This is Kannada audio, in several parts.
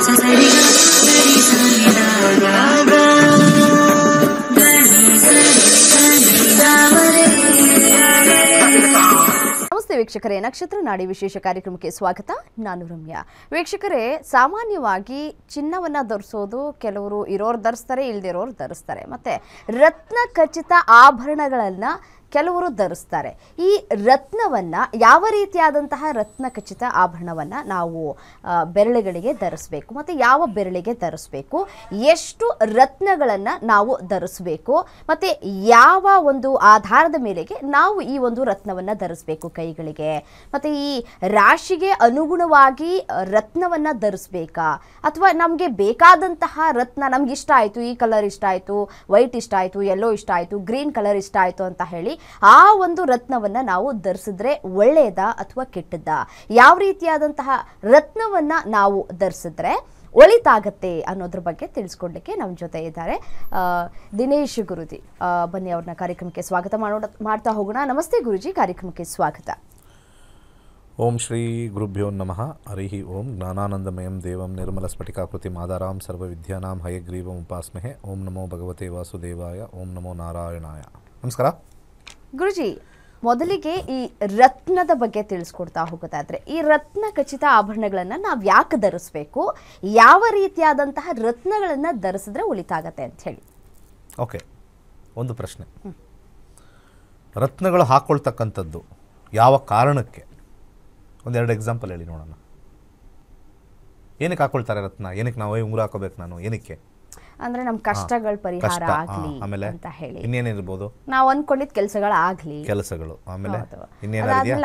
ನಮಸ್ತೆ ವೀಕ್ಷಕರೇ, ನಕ್ಷತ್ರ ನಾಡಿ ವಿಶೇಷ ಕಾರ್ಯಕ್ರಮಕ್ಕೆ ಸ್ವಾಗತ. ನಾನು ರಮ್ಯಾ. ವೀಕ್ಷಕರೇ, ಸಾಮಾನ್ಯವಾಗಿ ಚಿನ್ನವನ್ನ ಧರಿಸೋದು ಕೆಲವರು ಇರೋರು ಧರಿಸ್ತಾರೆ, ಇಲ್ದಿರೋರು ಧರಿಸ್ತಾರೆ. ಮತ್ತೆ ರತ್ನ ಖಚಿತ ಆಭರಣಗಳನ್ನ ಕೆಲವರು ಧರಿಸ್ತಾರೆ. ಈ ರತ್ನವನ್ನ ಯಾವ ರೀತಿಯಾದಂತಹ ರತ್ನ ಖಚಿತ ಆಭರಣವನ್ನ ನಾವು ಬೆರಳುಗಳಿಗೆ ಧರಿಸಬೇಕು, ಮತ್ತೆ ಯಾವ ಬೆರಳಿಗೆ ಧರಿಸಬೇಕು, ಎಷ್ಟು ರತ್ನಗಳನ್ನ ನಾವು ಧರಿಸಬೇಕು, ಮತ್ತೆ ಯಾವ ಒಂದು ಆಧಾರದ ಮೇಲೆಗೆ ನಾವು ಈ ಒಂದು ರತ್ನವನ್ನ ಧರಿಸಬೇಕು ಕೈಗಳಿಗೆ, ಮತ್ತೆ ಈ ರಾಶಿಗೆ ಅನುಗುಣವಾಗಿ ರತ್ನವನ್ನ ಧರಿಸಬೇಕಾ, ಅಥವಾ ನಮಗೆ ಬೇಕಾದಂತಹ ರತ್ನ ನಮ್ಗೆ ಇಷ್ಟ ಆಯ್ತು, ಈ ಕಲರ್ ಇಷ್ಟ ಆಯ್ತು, ವೈಟ್ ಇಷ್ಟ ಆಯ್ತು, ಯೆಲ್ಲೋ ಇಷ್ಟ ಆಯ್ತು, ಗ್ರೀನ್ ಕಲರ್ ಇಷ್ಟ ಆಯ್ತು ಅಂತ ಹೇಳಿ ಆ ಒಂದು ರತ್ನವನ್ನ ನಾವು ಧರಿಸಿದ್ರೆ ಒಳ್ಳೆಯದಾ ಅಥವಾ ಕೆಟ್ಟದ್ದಾ, ಯಾವ ರೀತಿಯಾದಂತಹ ರತ್ನವನ್ನ ನಾವು ಧರಿಸಿದ್ರೆ ಒಳಿತಾಗತ್ತೆ ಅನ್ನೋದ್ರ ಬಗ್ಗೆ ತಿಳಿಸ್ಕೊಡ್ಲಿಕ್ಕೆ ನಮ್ಮ ಜೊತೆ ಇದ್ದಾರೆ ದಿನೇಶ್ ಗುರುಜಿ. ಬನ್ನಿ ಅವ್ರನ್ನ ಕಾರ್ಯಕ್ರಮಕ್ಕೆ ಸ್ವಾಗತ ಮಾಡ್ತಾ ಹೋಗೋಣ. ನಮಸ್ತೆ ಗುರುಜಿ, ಕಾರ್ಯಕ್ರಮಕ್ಕೆ ಸ್ವಾಗತ. ಓಂ ಶ್ರೀ ಗುರುಭ್ಯೋ ನಮಃ. ಹರಿ ಓಂ. ಜ್ಞಾನಾನಂದಮಯಂ ದೇವಂ ನಿರ್ಮಲ ಸ್ಫಟಿಕಾಕೃತಿ ಮಾದಾರಾಂ ಸರ್ವವಿದ್ಯಾನಾಂ ಹಯಗ್ರೀವಂ ಉಪಾಸ್ಮಹೆ. ಓಂ ನಮೋ ಭಗವತೆ ವಾಸುದೇವಾಯ. ಓಂ ನಮೋ ನಾರಾಯಣಾಯ. ನಮಸ್ಕಾರ ಗುರುಜಿ. ಮೊದಲಿಗೆ ಈ ರತ್ನದ ಬಗ್ಗೆ ತಿಳಿಸ್ಕೊಡ್ತಾ ಹೋಗೋದಾದ್ರೆ, ಈ ರತ್ನ ಖಚಿತ ಆಭರಣಗಳನ್ನ ನಾವು ಯಾಕೆ ಧರಿಸ್ಬೇಕು, ಯಾವ ರೀತಿಯಾದಂತಹ ರತ್ನಗಳನ್ನ ಧರಿಸಿದ್ರೆ ಒಳಿತಾಗತ್ತೆ ಅಂತ ಹೇಳಿ. ಓಕೆ, ಒಂದು ಪ್ರಶ್ನೆ. ರತ್ನಗಳು ಹಾಕ್ಕೊಳ್ತಕ್ಕಂಥದ್ದು ಯಾವ ಕಾರಣಕ್ಕೆ? ಒಂದೆರಡು ಎಕ್ಸಾಂಪಲ್ ಹೇಳಿ ನೋಡೋಣ. ಏನಕ್ಕೆ ಹಾಕೊಳ್ತಾರೆ ರತ್ನ? ಏನಕ್ಕೆ ನಾವು ಉಂಗುರ ಹಾಕೋಬೇಕು ನಾನು? ಏನಕ್ಕೆ ಅಂದ್ರೆ ನಮ್ಮ ಕಷ್ಟಗಳ ಪರಿಹಾರ ಆಗ್ಲಿ ಅಂತ ಹೇಳಿ. ಇನ್ನೇನಿರ್ಬೋದು? ನಾವು ಅನ್ಕೊಂಡಿದ್ ಕೆಲಸಗಳಾಗ್ಲಿ, ಆಮೇಲೆ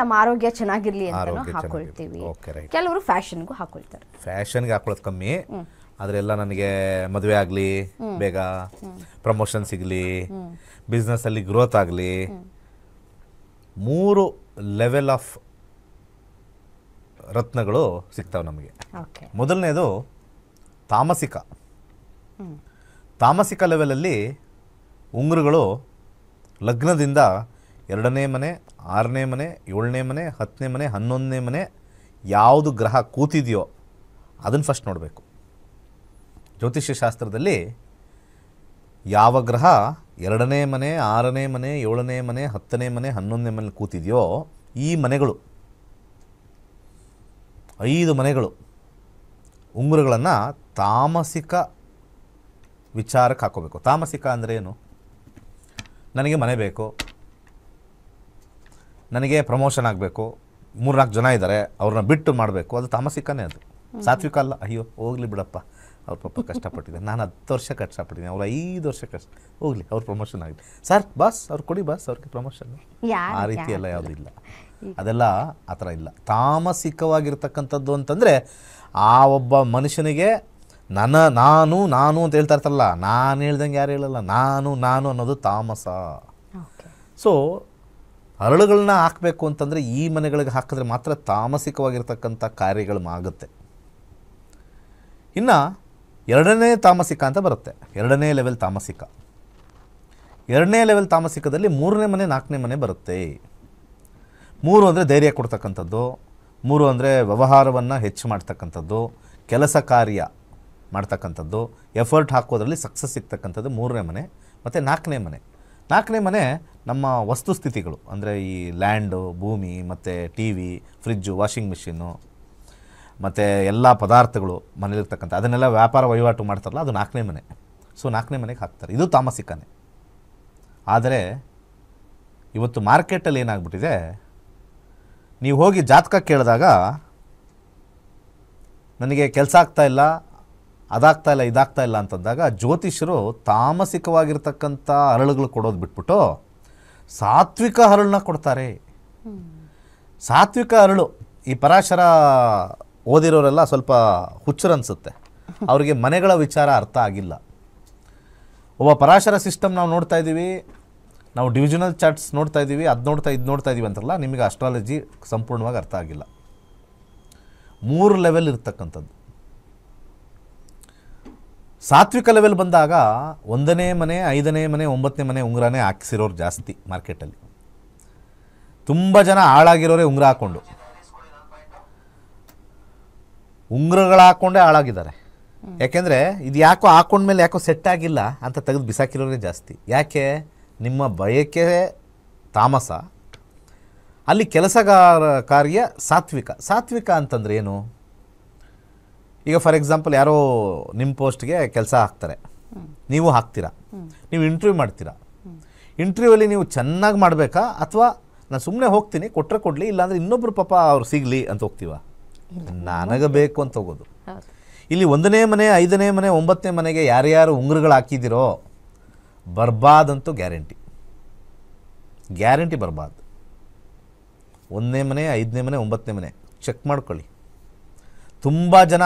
ನಮ್ಮ ಆರೋಗ್ಯ ಚೆನ್ನಾಗಿರ್ಲಿ ಅಂತ ಹಾಕೊಳ್ತೀವಿ. ಕೆಲವರು ಫ್ಯಾಷನ್ಗೂ ಹಾಕೊಳ್ತಾರೆ. ಫ್ಯಾಷನ್ಗೆ ಹಾಕೊಳ್ಳೋದು ಕಮ್ಮಿ, ಆದ್ರೆಲ್ಲ ನನಗೆ ಮದುವೆ ಆಗಲಿ, ಬೇಗ ಪ್ರಮೋಷನ್ ಸಿಗಲಿ, ಬಿಸ್ನೆಸ್ ಅಲ್ಲಿ ಗ್ರೋತ್ ಆಗಲಿ, 3 ಲೆವೆಲ್ ಆಫ್ ರತ್ನಗಳು ಸಿಗ್ತಾವೆ ನಮಗೆ. ಮೊದಲನೇದು ತಾಮಸಿಕ ಲೆವೆಲಲ್ಲಿ ಉಂಗುರಗಳು ಲಗ್ನದಿಂದ 2ನೇ ಮನೆ, 6ನೇ ಮನೆ, 7ನೇ ಮನೆ, 10ನೇ ಮನೆ, 11ನೇ ಮನೆ ಯಾವುದು ಗ್ರಹ ಕೂತಿದೆಯೋ ಅದನ್ನು ಫಸ್ಟ್ ನೋಡಬೇಕು. ಜ್ಯೋತಿಷ್ಯ ಶಾಸ್ತ್ರದಲ್ಲಿ ಯಾವ ಗ್ರಹ 2ನೇ ಮನೆ, 6ನೇ ಮನೆ, 7ನೇ ಮನೆ, 10ನೇ ಮನೆ, 11ನೇ ಮನೆ ಕೂತಿದೆಯೋ ಈ ಮನೆಗಳು 5 ಮನೆಗಳು ಉಂಗುರಗಳನ್ನು ತಾಮಸಿಕ ವಿಚಾರಕ್ಕೆ ಹಾಕೋಬೇಕು. ತಾಮಸಿಕ ಅಂದರೆ ಏನು? ನನಗೆ ಮನೆ ಬೇಕು, ನನಗೆ ಪ್ರಮೋಷನ್ ಆಗಬೇಕು, 3-4 ಜನ ಇದ್ದಾರೆ, ಅವ್ರನ್ನ ಬಿಟ್ಟು ಮಾಡಬೇಕು, ಅದು ತಾಮಸಿಕನೇ. ಅದು ಸಾತ್ವಿಕ ಅಲ್ಲ. ಅಯ್ಯೋ ಹೋಗ್ಲಿ ಬಿಡಪ್ಪ, ಅವ್ರ ಪಾಪ ಕಷ್ಟಪಟ್ಟಿದ್ದಾರೆ, ನಾನು 10 ವರ್ಷ ಕಷ್ಟಪಟ್ಟಿದ್ದೀನಿ, ಅವ್ರು 5 ವರ್ಷ ಹೋಗ್ಲಿ, ಅವ್ರ ಪ್ರಮೋಷನ್ ಆಗಲಿ, ಸರ್ ಬಾಸ್ ಅವ್ರು ಕೊಡಿ, ಬಾಸ್ ಅವ್ರಿಗೆ ಪ್ರಮೋಷನ್. ಆ ರೀತಿ ಎಲ್ಲ ಯಾವುದೂ ಇಲ್ಲ, ಅದೆಲ್ಲ ಆ ಥರ ಇಲ್ಲ. ತಾಮಸಿಕವಾಗಿರ್ತಕ್ಕಂಥದ್ದು ಅಂತಂದರೆ ಆ ಒಬ್ಬ ಮನುಷ್ಯನಿಗೆ ನಾನು ಅಂತ ಹೇಳ್ತಾ ಇರ್ತಾರಲ್ಲ, ನಾನು ಹೇಳ್ದಂಗೆ ಯಾರು ಹೇಳಲ್ಲ, ನಾನು ಅನ್ನೋದು ತಾಮಸ. ಸೊ ಅರಳುಗಳನ್ನ ಹಾಕಬೇಕು ಅಂತಂದರೆ ಈ ಮನೆಗಳಿಗೆ ಹಾಕಿದ್ರೆ ಮಾತ್ರ ತಾಮಸಿಕವಾಗಿರ್ತಕ್ಕಂಥ ಕಾರ್ಯಗಳು ಆಗುತ್ತೆ. ಇನ್ನು 2ನೇ ತಾಮಸಿಕ ಅಂತ ಬರುತ್ತೆ. 2ನೇ ಲೆವೆಲ್ ತಾಮಸಿಕ. 2ನೇ ಲೆವೆಲ್ ತಾಮಸಿಕದಲ್ಲಿ 3ನೇ ಮನೆ, 4ನೇ ಮನೆ ಬರುತ್ತೆ. 3 ಅಂದರೆ ಧೈರ್ಯ ಕೊಡ್ತಕ್ಕಂಥದ್ದು, 3 ಅಂದರೆ ವ್ಯವಹಾರವನ್ನು ಹೆಚ್ಚು ಮಾಡ್ತಕ್ಕಂಥದ್ದು, ಕೆಲಸ ಕಾರ್ಯ ಮಾಡ್ತಕ್ಕಂಥದ್ದು, ಎಫರ್ಟ್ ಹಾಕೋದ್ರಲ್ಲಿ ಸಕ್ಸಸ್ ಸಿಗ್ತಕ್ಕಂಥದ್ದು 3ನೇ ಮನೆ. ಮತ್ತು 4ನೇ ಮನೆ. 4ನೇ ಮನೆ ನಮ್ಮ ವಸ್ತುಸ್ಥಿತಿಗಳು, ಅಂದರೆ ಈ ಲ್ಯಾಂಡು, ಭೂಮಿ, ಮತ್ತು T V, fridge, washing machine, ಮತ್ತು ಎಲ್ಲ ಪದಾರ್ಥಗಳು ಮನೇಲಿರ್ತಕ್ಕಂಥ ಅದನ್ನೆಲ್ಲ ವ್ಯಾಪಾರ ವಹಿವಾಟು ಮಾಡ್ತಾರಲ್ಲ, ಅದು 4ನೇ ಮನೆ. ಸೊ 4ನೇ ಮನೆಗೆ ಹಾಕ್ತಾರೆ. ಇದು ತಾಮಸಿಕನೇ. ಆದರೆ ಇವತ್ತು ಮಾರ್ಕೆಟಲ್ಲಿ ಏನಾಗ್ಬಿಟ್ಟಿದೆ, ನೀವು ಹೋಗಿ ಜಾತಕ ಕೇಳಿದಾಗ ನನಗೆ ಕೆಲಸ ಆಗ್ತಾಯಿಲ್ಲ, ಅದಾಗ್ತಾ ಇಲ್ಲ, ಇದಾಗ್ತಾ ಇಲ್ಲ ಅಂತಂದಾಗ ಜ್ಯೋತಿಷ್ಯರು ತಾಮಸಿಕವಾಗಿರ್ತಕ್ಕಂಥ ಹರಳುಗಳು ಕೊಡೋದು ಬಿಟ್ಬಿಟ್ಟು ಸಾತ್ವಿಕ ಹರಳನ್ನ ಕೊಡ್ತಾರೆ. ಸಾತ್ವಿಕ ಹರಳು, ಈ ಪರಾಶರ ಓದಿರೋರೆಲ್ಲ ಸ್ವಲ್ಪ ಹುಚ್ಚರನ್ಸುತ್ತೆ, ಅವರಿಗೆ ಮನೆಗಳ ವಿಚಾರ ಅರ್ಥ ಆಗಿಲ್ಲ. ಒಬ್ಬ ಪರಾಶರ ಸಿಸ್ಟಮ್ ನಾವು ನೋಡ್ತಾ ಇದ್ದೀವಿ, ನಾವು ಡಿವಿಷನಲ್ ಚಾರ್ಟ್ಸ್ ನೋಡ್ತಾ ಇದ್ದೀವಿ, ಅದು ನೋಡ್ತಾ ಇದ್ದೀವಿ ಅಂತಲ್ಲ, ನಿಮಗೆ ಅಸ್ಟ್ರಾಲಜಿ ಸಂಪೂರ್ಣವಾಗಿ ಅರ್ಥ ಆಗಿಲ್ಲ. 3 ಲೆವೆಲ್ ಇರ್ತಕ್ಕಂಥದ್ದು. ಸಾತ್ವಿಕ ಲೆವೆಲ್ ಬಂದಾಗ 1ನೇ ಮನೆ, 5ನೇ ಮನೆ, 9ನೇ ಮನೆ ಉಂಗುರನೇ ಹಾಕಿಸಿರೋರು ಜಾಸ್ತಿ ಮಾರ್ಕೆಟಲ್ಲಿ. ತುಂಬ ಜನ ಹಾಳಾಗಿರೋರೆ ಉಂಗುರ ಹಾಕ್ಕೊಂಡು, ಉಂಗುರಗಳು ಹಾಕ್ಕೊಂಡೇ ಹಾಳಾಗಿದ್ದಾರೆ. ಯಾಕೆಂದರೆ ಇದು ಯಾಕೋ ಹಾಕೊಂಡ್ಮೇಲೆ ಯಾಕೋ ಸೆಟ್ ಆಗಿಲ್ಲ ಅಂತ ತೆಗೆದು ಬಿಸಾಕಿರೋರೇ ಜಾಸ್ತಿ. ಯಾಕೆ? ನಿಮ್ಮ ಬಯಕೆ ತಾಮಸ, ಅಲ್ಲಿ ಕೆಲಸಗಾರ ಕಾರ್ಯ ಸಾತ್ವಿಕ. ಸಾತ್ವಿಕ ಅಂತಂದ್ರೆ ಏನು? ಈಗ ಫಾರ್ ಎಕ್ಸಾಂಪಲ್ ಯಾರೋ ನಿಮ್ಮ ಪೋಸ್ಟ್ಗೆ ಕೆಲಸ ಹಾಕ್ತಾರೆ, ನೀವು ಹಾಕ್ತೀರಾ, ನೀವು ಇಂಟರ್ವ್ಯೂ ಮಾಡ್ತೀರಾ. ಇಂಟರ್ವ್ಯೂವಲ್ಲಿ ನೀವು ಚೆನ್ನಾಗಿ ಮಾಡಬೇಕಾ ಅಥವಾ ನಾನು ಸುಮ್ಮನೆ ಹೋಗ್ತೀನಿ, ಕೊಟ್ಟರೆ ಕೊಡಲಿ, ಇಲ್ಲಾಂದರೆ ಇನ್ನೊಬ್ರು ಪಾಪ ಅವ್ರು ಸಿಗಲಿ ಅಂತ ಹೋಗ್ತೀವ? ನನಗೆ ಬೇಕು ಅಂತ ಹೋಗೋದು. ಇಲ್ಲಿ 1ನೇ ಮನೆ, 5ನೇ ಮನೆ, 9ನೇ ಮನೆಗೆ ಯಾರ್ಯಾರು ಉಂಗುರಗಳು ಹಾಕಿದ್ದೀರೋ ಬರ್ಬಾದಂತೂ ಗ್ಯಾರಂಟಿ. ಗ್ಯಾರಂಟಿ ಬರ್ಬಾದ್. 1ನೇ ಮನೆ, 5ನೇ ಮನೆ, 9ನೇ ಮನೆ ಚೆಕ್ ಮಾಡ್ಕೊಳ್ಳಿ. ತುಂಬ ಜನ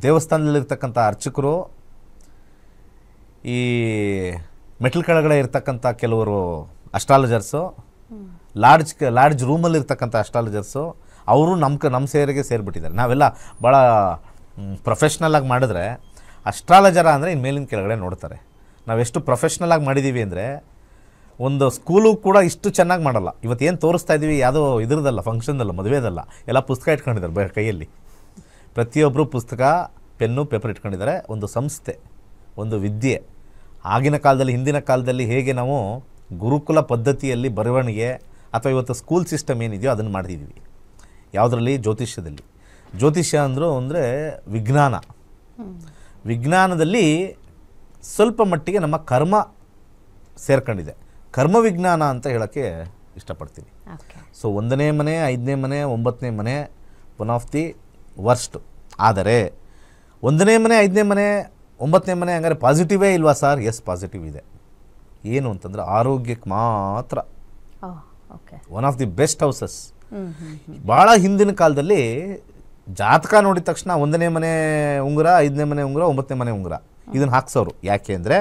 ದೇವಸ್ಥಾನದಲ್ಲಿರ್ತಕ್ಕಂಥ ಅರ್ಚಕರು, ಈ ಮೆಟ್ಲ್ ಕೆಳಗಡೆ ಇರ್ತಕ್ಕಂಥ ಕೆಲವರು ಅಸ್ಟ್ರಾಲಜರ್ಸು, ಲಾಡ್ಜ್ ರೂಮಲ್ಲಿರ್ತಕ್ಕಂಥ ಅಸ್ಟ್ರಾಲಜರ್ಸು, ಅವರು ನಮ್ಮ ಸೇರಿಗೆ ಸೇರಿಬಿಟ್ಟಿದ್ದಾರೆ. ನಾವೆಲ್ಲ ಭಾಳ ಪ್ರೊಫೆಷ್ನಲ್ಲಾಗಿ ಮಾಡಿದ್ರೆ ಅಸ್ಟ್ರಾಲಜರ ಅಂದರೆ ಇನ್ನು ಮೇಲಿನ ಕೆಳಗಡೆ ನೋಡ್ತಾರೆ. ನಾವೆಷ್ಟು ಪ್ರೊಫೆಷ್ನಲಾಗಿ ಮಾಡಿದ್ದೀವಿ ಅಂದರೆ ಒಂದು ಸ್ಕೂಲು ಕೂಡ ಇಷ್ಟು ಚೆನ್ನಾಗಿ ಮಾಡಲ್ಲ. ಇವತ್ತೇನು ತೋರಿಸ್ತಾ ಇದ್ದೀವಿ ಯಾವುದೋ ಇದ್ರದಲ್ಲ, ಫಂಕ್ಷನ್ದಲ್ಲ, ಮದುವೆದಲ್ಲ, ಎಲ್ಲ ಪುಸ್ತಕ ಇಟ್ಕೊಂಡಿದ್ದಾರೆ ಕೈಯಲ್ಲಿ. ಪ್ರತಿಯೊಬ್ಬರು ಪುಸ್ತಕ, ಪೆನ್ನು, ಪೇಪರ್ ಇಟ್ಕೊಂಡಿದ್ದಾರೆ. ಒಂದು ಸಂಸ್ಥೆ, ಒಂದು ವಿದ್ಯೆ. ಆಗಿನ ಕಾಲದಲ್ಲಿ, ಹಿಂದಿನ ಕಾಲದಲ್ಲಿ ಹೇಗೆ ನಾವು ಗುರುಕುಲ ಪದ್ಧತಿಯಲ್ಲಿ ಬರವಣಿಗೆ ಅಥವಾ ಇವತ್ತು ಸ್ಕೂಲ್ ಸಿಸ್ಟಮ್ ಏನಿದೆಯೋ ಅದನ್ನು ಮಾಡ್ತಿದ್ವಿ. ಯಾವುದರಲ್ಲಿ? ಜ್ಯೋತಿಷ್ಯದಲ್ಲಿ. ಜ್ಯೋತಿಷ್ಯ ಅಂದರೆ ವಿಜ್ಞಾನ. ವಿಜ್ಞಾನದಲ್ಲಿ ಸ್ವಲ್ಪ ಮಟ್ಟಿಗೆ ನಮ್ಮ ಕರ್ಮ ಸೇರ್ಕೊಂಡಿದೆ. ಕರ್ಮ ವಿಜ್ಞಾನ ಅಂತ ಹೇಳೋಕ್ಕೆ ಇಷ್ಟಪಡ್ತೀನಿ. ಸೊ 1ನೇ ಮನೆ, 5ನೇ ಮನೆ, 9ನೇ ಮನೆ ಒನ್ ಆಫ್ ದಿ ವರ್ಸ್ಟ್. ಆದರೆ 1ನೇ ಮನೆ, 5ನೇ ಮನೆ, 9ನೇ ಮನೆ ಹಂಗಾರೆ ಪಾಸಿಟಿವೇ ಇಲ್ವಾ ಸರ್? ಎಸ್, ಪಾಸಿಟಿವ್ ಇದೆ. ಏನು ಅಂತಂದರೆ ಆರೋಗ್ಯಕ್ಕೆ ಮಾತ್ರ one of the best houses. ಭಾಳ ಹಿಂದಿನ ಕಾಲದಲ್ಲಿ ಜಾತಕ ನೋಡಿದ ತಕ್ಷಣ 1ನೇ ಮನೆ ಉಂಗುರ, 5ನೇ ಮನೆ ಉಂಗುರ, 9ನೇ ಮನೆ ಉಂಗುರ ಇದನ್ನು ಹಾಕ್ಸೋರು. ಯಾಕೆ ಅಂದರೆ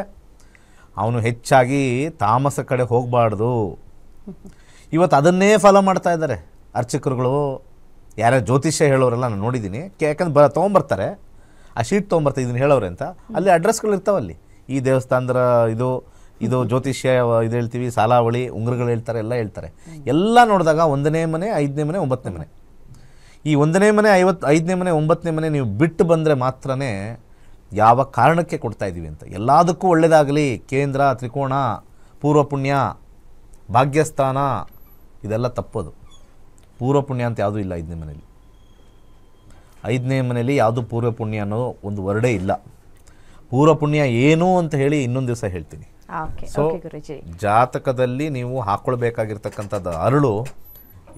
ಅವನು ಹೆಚ್ಚಾಗಿ ತಾಮಸ ಕಡೆ ಹೋಗಬಾರ್ದು. ಇವತ್ತು ಅದನ್ನೇ ಫಾಲೋ ಮಾಡ್ತಾ ಇದ್ದಾರೆ ಅರ್ಚಕರುಗಳು, ಯಾರ್ಯಾರು ಜ್ಯೋತಿಷ್ಯ ಹೇಳೋರೆಲ್ಲ ನಾನು ನೋಡಿದ್ದೀನಿ. ಯಾಕಂದ್ರೆ ತೊಗೊಂಬರ್ತಾರೆ, ಆ ಶೀಟ್ ತೊಗೊಂಬರ್ತಾರೆ, ಇದನ್ನು ಹೇಳೋರೆ ಅಂತ. ಅಲ್ಲಿ ಅಡ್ರೆಸ್ಗಳು ಇರ್ತಾವಲ್ಲಿ, ಈ ದೇವಸ್ಥಾನದ ಇದು ಜ್ಯೋತಿಷ್ಯ ಇದು ಹೇಳ್ತೀವಿ, ಸಾಲಾವಳಿ, ಉಂಗುರಗಳು ಹೇಳ್ತಾರೆ, ಎಲ್ಲ ಹೇಳ್ತಾರೆ. ಎಲ್ಲ ನೋಡಿದಾಗ 1ನೇ ಮನೆ, 5ನೇ ಮನೆ, 9ನೇ ಮನೆ. ಈ 1ನೇ ಮನೆ, 5ನೇ ಮನೆ, 9ನೇ ಮನೆ ನೀವು ಬಿಟ್ಟು ಬಂದರೆ ಮಾತ್ರ ಯಾವ ಕಾರಣಕ್ಕೆ ಕೊಡ್ತಾ ಇದ್ದೀವಿ ಅಂತ. ಎಲ್ಲದಕ್ಕೂ ಒಳ್ಳೆಯದಾಗಲಿ, ಕೇಂದ್ರ, ತ್ರಿಕೋಣ, ಪೂರ್ವ ಪುಣ್ಯ, ಭಾಗ್ಯಸ್ಥಾನ, ಇದೆಲ್ಲ ತಪ್ಪೋದು. ಪೂರ್ವ ಪುಣ್ಯ ಅಂತ ಯಾವುದೂ ಇಲ್ಲ 5ನೇ ಮನೆಯಲ್ಲಿ. 5ನೇ ಮನೆಯಲ್ಲಿ ಯಾವುದು ಪೂರ್ವ ಪುಣ್ಯ ಅನ್ನೋ ಒಂದು ವರ್ಡೇ ಇಲ್ಲ. ಪೂರ್ವ ಪುಣ್ಯ ಏನು ಅಂತ ಹೇಳಿ ಇನ್ನೊಂದು ದಿವಸ ಹೇಳ್ತೀನಿ. ಸೊ ಜಾತಕದಲ್ಲಿ ನೀವು ಹಾಕ್ಕೊಳ್ಬೇಕಾಗಿರ್ತಕ್ಕಂಥದ್ದು ಅರಳು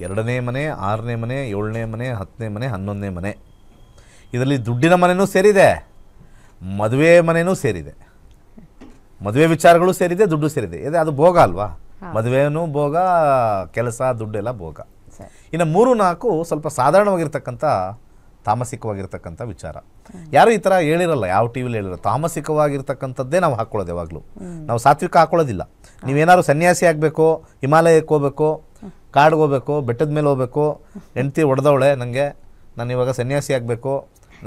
2ನೇ ಮನೆ, 6ನೇ ಮನೆ, 7ನೇ ಮನೆ, 10ನೇ ಮನೆ, 11ನೇ ಮನೆ. ಇದರಲ್ಲಿ ದುಡ್ಡಿನ ಮನೆಯೂ ಸೇರಿದೆ, ಮದುವೆ ಮನೆಯೂ ಸೇರಿದೆ, ಮದುವೆ ವಿಚಾರಗಳು ಸೇರಿದೆ, ದುಡ್ಡು ಸೇರಿದೆ. ಅದು ಭೋಗ ಅಲ್ವಾ? ಮದುವೆನೂ ಭೋಗ, ಕೆಲಸ, ದುಡ್ಡೆಲ್ಲ ಭೋಗ. ಇನ್ನು 3, 4 ಸ್ವಲ್ಪ ಸಾಧಾರಣವಾಗಿರ್ತಕ್ಕಂಥ ತಾಮಸಿಕವಾಗಿರ್ತಕ್ಕಂಥ ವಿಚಾರ. ಯಾರು ಈ ಥರ ಹೇಳಿರಲ್ಲ, ಯಾವ ಟಿ ವಿಲಿ ಹೇಳಿರಲ್ಲ. ತಾಮಸಿಕವಾಗಿರ್ತಕ್ಕಂಥದ್ದೇ ನಾವು ಹಾಕ್ಕೊಳ್ಳೋದು ಯಾವಾಗಲೂ. ನಾವು ಸಾತ್ವಿಕ ಹಾಕ್ಕೊಳ್ಳೋದಿಲ್ಲ. ನೀವೇನಾದ್ರು ಸನ್ಯಾಸಿ ಆಗಬೇಕು, ಹಿಮಾಲಯಕ್ಕೆ ಹೋಗಬೇಕು, ಕಾಡಿಗೆ ಹೋಗಬೇಕು, ಬೆಟ್ಟದ ಮೇಲೆ ಹೋಗಬೇಕು, ಹೆಂಡ್ತಿ ಹೊಡೆದವಳೆ ನನಗೆ, ನಾನು ಇವಾಗ ಸನ್ಯಾಸಿ ಆಗಬೇಕು,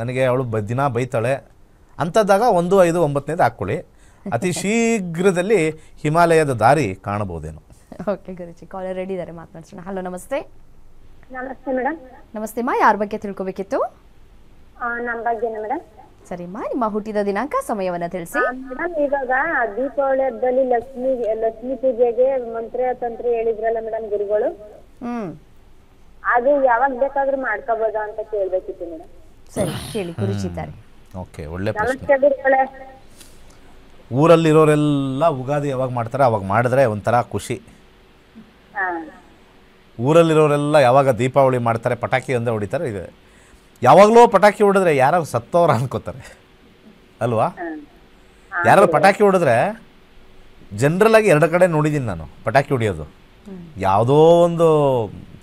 ನನಗೆ ಅವಳು ದಿನ ಬೈತಾಳೆ ಅಂಥದ್ದಾಗ 1, 5, 9ನೇದು ಹಾಕ್ಕೊಳ್ಳಿ. ಅತಿ ಶೀಘ್ರದಲ್ಲಿ ಹಿಮಾಲಯದ ದಾರಿ ಕಾಣಬಹುದೇನೋ. ಓಕೆ ಗುರುಜಿ, ಕಾಲರ್ ರೆಡಿ ಇದ್ದಾರೆ, ಮಾತನಾಡ್ಸೋಣ. ಹಲೋ, ನಮಸ್ತೆ. ನಮಸ್ತೆ ಮೇಡಮ್. ನಮಸ್ತೆ ಮಾ, ಯಾರ ಬಗ್ಗೆ ತಿಳ್ಕೊಬೇಕಿತ್ತು? ನಮ್ಮ ಬಗ್ಗೆನೇ ಮೇಡಮ್. ಸರಿಮ್ಮ, ನಿಮ್ಮ ಹುಟ್ಟಿದ ದಿನಾಂಕ, ಸಮಯವನ್ನ ತಿಳಿಸಿ. ಮೇಡಮ್, ಇವಾಗ ದೀಪಾವಳಿ ಹಬ್ಬದಲ್ಲಿ ಲಕ್ಷ್ಮೀ ಪೂಜೆಗೆ ಮಂತ್ರ ತಂತ್ರ ಹೇಳಿದ್ರಲ್ಲ ಮೇಡಮ್ ಗುರುಗಳು, ಅದು ಯಾವಾಗ ಬೇಕಾದ್ರೂ ಮಾಡ್ಕೋಬೋದಾ ಅಂತ ಕೇಳ್ಬೇಕಿತ್ತು ಮೇಡಮ್. ಸರಿ, ಕೇಳಿ, ಗುರುಜಿ ಇದ್ದಾರೆ. ಓಕೆ, ಒಳ್ಳೆ ನಮಸ್ತೆ ಪ್ರಶ್ನೆ. ಗುರುಗಳೇ. ಊರಲ್ಲಿರೋರೆಲ್ಲ ಉಗಾದಿ ಯಾವಾಗ ಮಾಡ್ತಾರೆ ಅವಾಗ ಮಾಡಿದ್ರೆ ಒಂಥರ ಖುಷಿ. ಊರಲ್ಲಿರೋರೆಲ್ಲ ಯಾವಾಗ ದೀಪಾವಳಿ ಮಾಡ್ತಾರೆ, ಪಟಾಕಿ ಒಂದೇ ಹೊಡಿತಾರೆ. ಇದೆ ಯಾವಾಗಲೂ ಪಟಾಕಿ ಹೊಡೆದ್ರೆ ಯಾರು ಸತ್ತವ್ರ ಅನ್ಕೋತಾರೆ ಅಲ್ವಾ? ಯಾರು ಪಟಾಕಿ ಹೊಡೆದ್ರೆ ಜನರಲಾಗಿ 2 ಕಡೆ ನೋಡಿದ್ದೀನಿ ನಾನು ಪಟಾಕಿ ಹೊಡಿಯೋದು. ಯಾವುದೋ ಒಂದು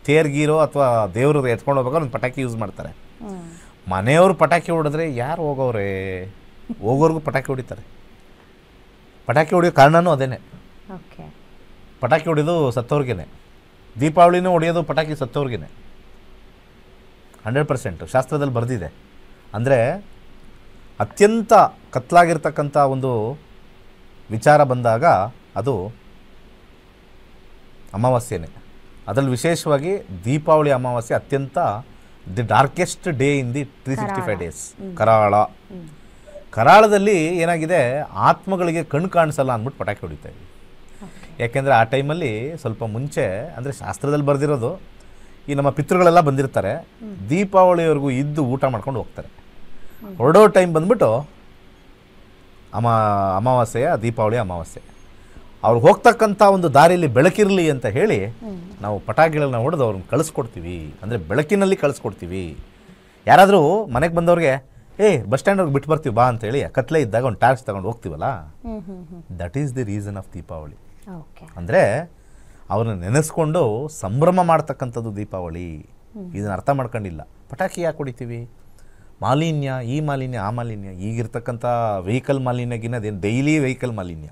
ತೇರ್ಗೀರೋ ಅಥವಾ ದೇವ್ರಿಗೆ ಎತ್ಕೊಂಡು ಹೋಗ್ಬೇಕಾದ್ರೆ ಒಂದು ಪಟಾಕಿ ಯೂಸ್ ಮಾಡ್ತಾರೆ. ಮನೆಯವರು ಪಟಾಕಿ ಹೊಡೆದ್ರೆ ಯಾರು ಹೋಗೋರೆ? ಹೋಗೋರ್ಗೂ ಪಟಾಕಿ ಹೊಡಿತಾರೆ. ಪಟಾಕಿ ಹೊಡಿಯೋ ಕಾರಣನೂ ಅದೇನೆ. ಪಟಾಕಿ ಹೊಡಿಯೋದು ಸತ್ತವ್ರಿಗೇನೆ. ದೀಪಾವಳಿನೂ ಹೊಡೆಯೋದು ಪಟಾಕಿ ಸತ್ತವ್ರಿಗೇನೆ. 100% ಶಾಸ್ತ್ರದಲ್ಲಿ ಬರೆದಿದೆ. ಅಂದರೆ ಅತ್ಯಂತ ಕತ್ಲಾಗಿರ್ತಕ್ಕಂಥ ಒಂದು ವಿಚಾರ ಬಂದಾಗ ಅದು ಅಮಾವಾಸ್ಯೆನೇ. ಅದರಲ್ಲಿ ವಿಶೇಷವಾಗಿ ದೀಪಾವಳಿ ಅಮಾವಾಸ್ಯೆ ಅತ್ಯಂತ the darkest day in the 365 days. ಕರಾಳ. ಕರಾಳದಲ್ಲಿ ಏನಾಗಿದೆ, ಆತ್ಮಗಳಿಗೆ ಕಣ್ಣು ಕಾಣಿಸಲ್ಲ ಅಂದ್ಬಿಟ್ಟು ಪಟಾಕಿ ಹೊಡಿತಾ ಇದ್ವಿ. ಯಾಕೆಂದರೆ ಆ ಟೈಮಲ್ಲಿ ಸ್ವಲ್ಪ ಮುಂಚೆ, ಅಂದರೆ ಶಾಸ್ತ್ರದಲ್ಲಿ ಬರೆದಿರೋದು, ಈ ನಮ್ಮ ಪಿತೃಗಳೆಲ್ಲ ಬಂದಿರ್ತಾರೆ, ದೀಪಾವಳಿವರೆಗೂ ಇದ್ದು ಊಟ ಮಾಡ್ಕೊಂಡು ಹೋಗ್ತಾರೆ. ಹೊರಡೋ ಟೈಮ್ ಬಂದ್ಬಿಟ್ಟು ಅಮಾವಾಸ್ಯೆಯ ದೀಪಾವಳಿ ಅಮಾವಾಸ್ಯೆ, ಅವ್ರು ಹೋಗ್ತಕ್ಕಂಥ ಒಂದು ದಾರಿಯಲ್ಲಿ ಬೆಳಕಿರಲಿ ಅಂತ ಹೇಳಿ ನಾವು ಪಟಾಕಿಗಳನ್ನ ಹೊಡೆದು ಅವ್ರನ್ನ ಕಳಿಸ್ಕೊಡ್ತೀವಿ. ಅಂದರೆ ಬೆಳಕಿನಲ್ಲಿ ಕಳಿಸ್ಕೊಡ್ತೀವಿ. ಯಾರಾದರೂ ಮನೆಗೆ ಬಂದವ್ರಿಗೆ ಬಸ್ ಸ್ಟ್ಯಾಂಡ್ಗೆ ಬಿಟ್ಟು ಬರ್ತೀವಿ ಬಾ ಅಂತೇಳಿ ಕತ್ಲೆ ಇದ್ದಾಗ ಒಂದು ಟಾರ್ಚ್ ತಗೊಂಡು ಹೋಗ್ತೀವಲ್ಲ, that is the reason of Deepavali. ಅಂದರೆ ಅವ್ರನ್ನ ನೆನೆಸ್ಕೊಂಡು ಸಂಭ್ರಮ ಮಾಡ್ತಕ್ಕಂಥದ್ದು ದೀಪಾವಳಿ. ಇದನ್ನು ಅರ್ಥ ಮಾಡ್ಕೊಂಡಿಲ್ಲ. ಪಟಾಕಿ ಯಾಕೆ ಹೊಡಿತೀವಿ? ಮಾಲಿನ್ಯ, ಈ ಮಾಲಿನ್ಯ, ಆ ಮಾಲಿನ್ಯ, ಈಗಿರ್ತಕ್ಕಂಥ ವೆಹಿಕಲ್ ಮಾಲಿನ್ಯಗಿನ್ನ ಅದೇನು ಡೈಲಿ ವೆಹಿಕಲ್ ಮಾಲಿನ್ಯ.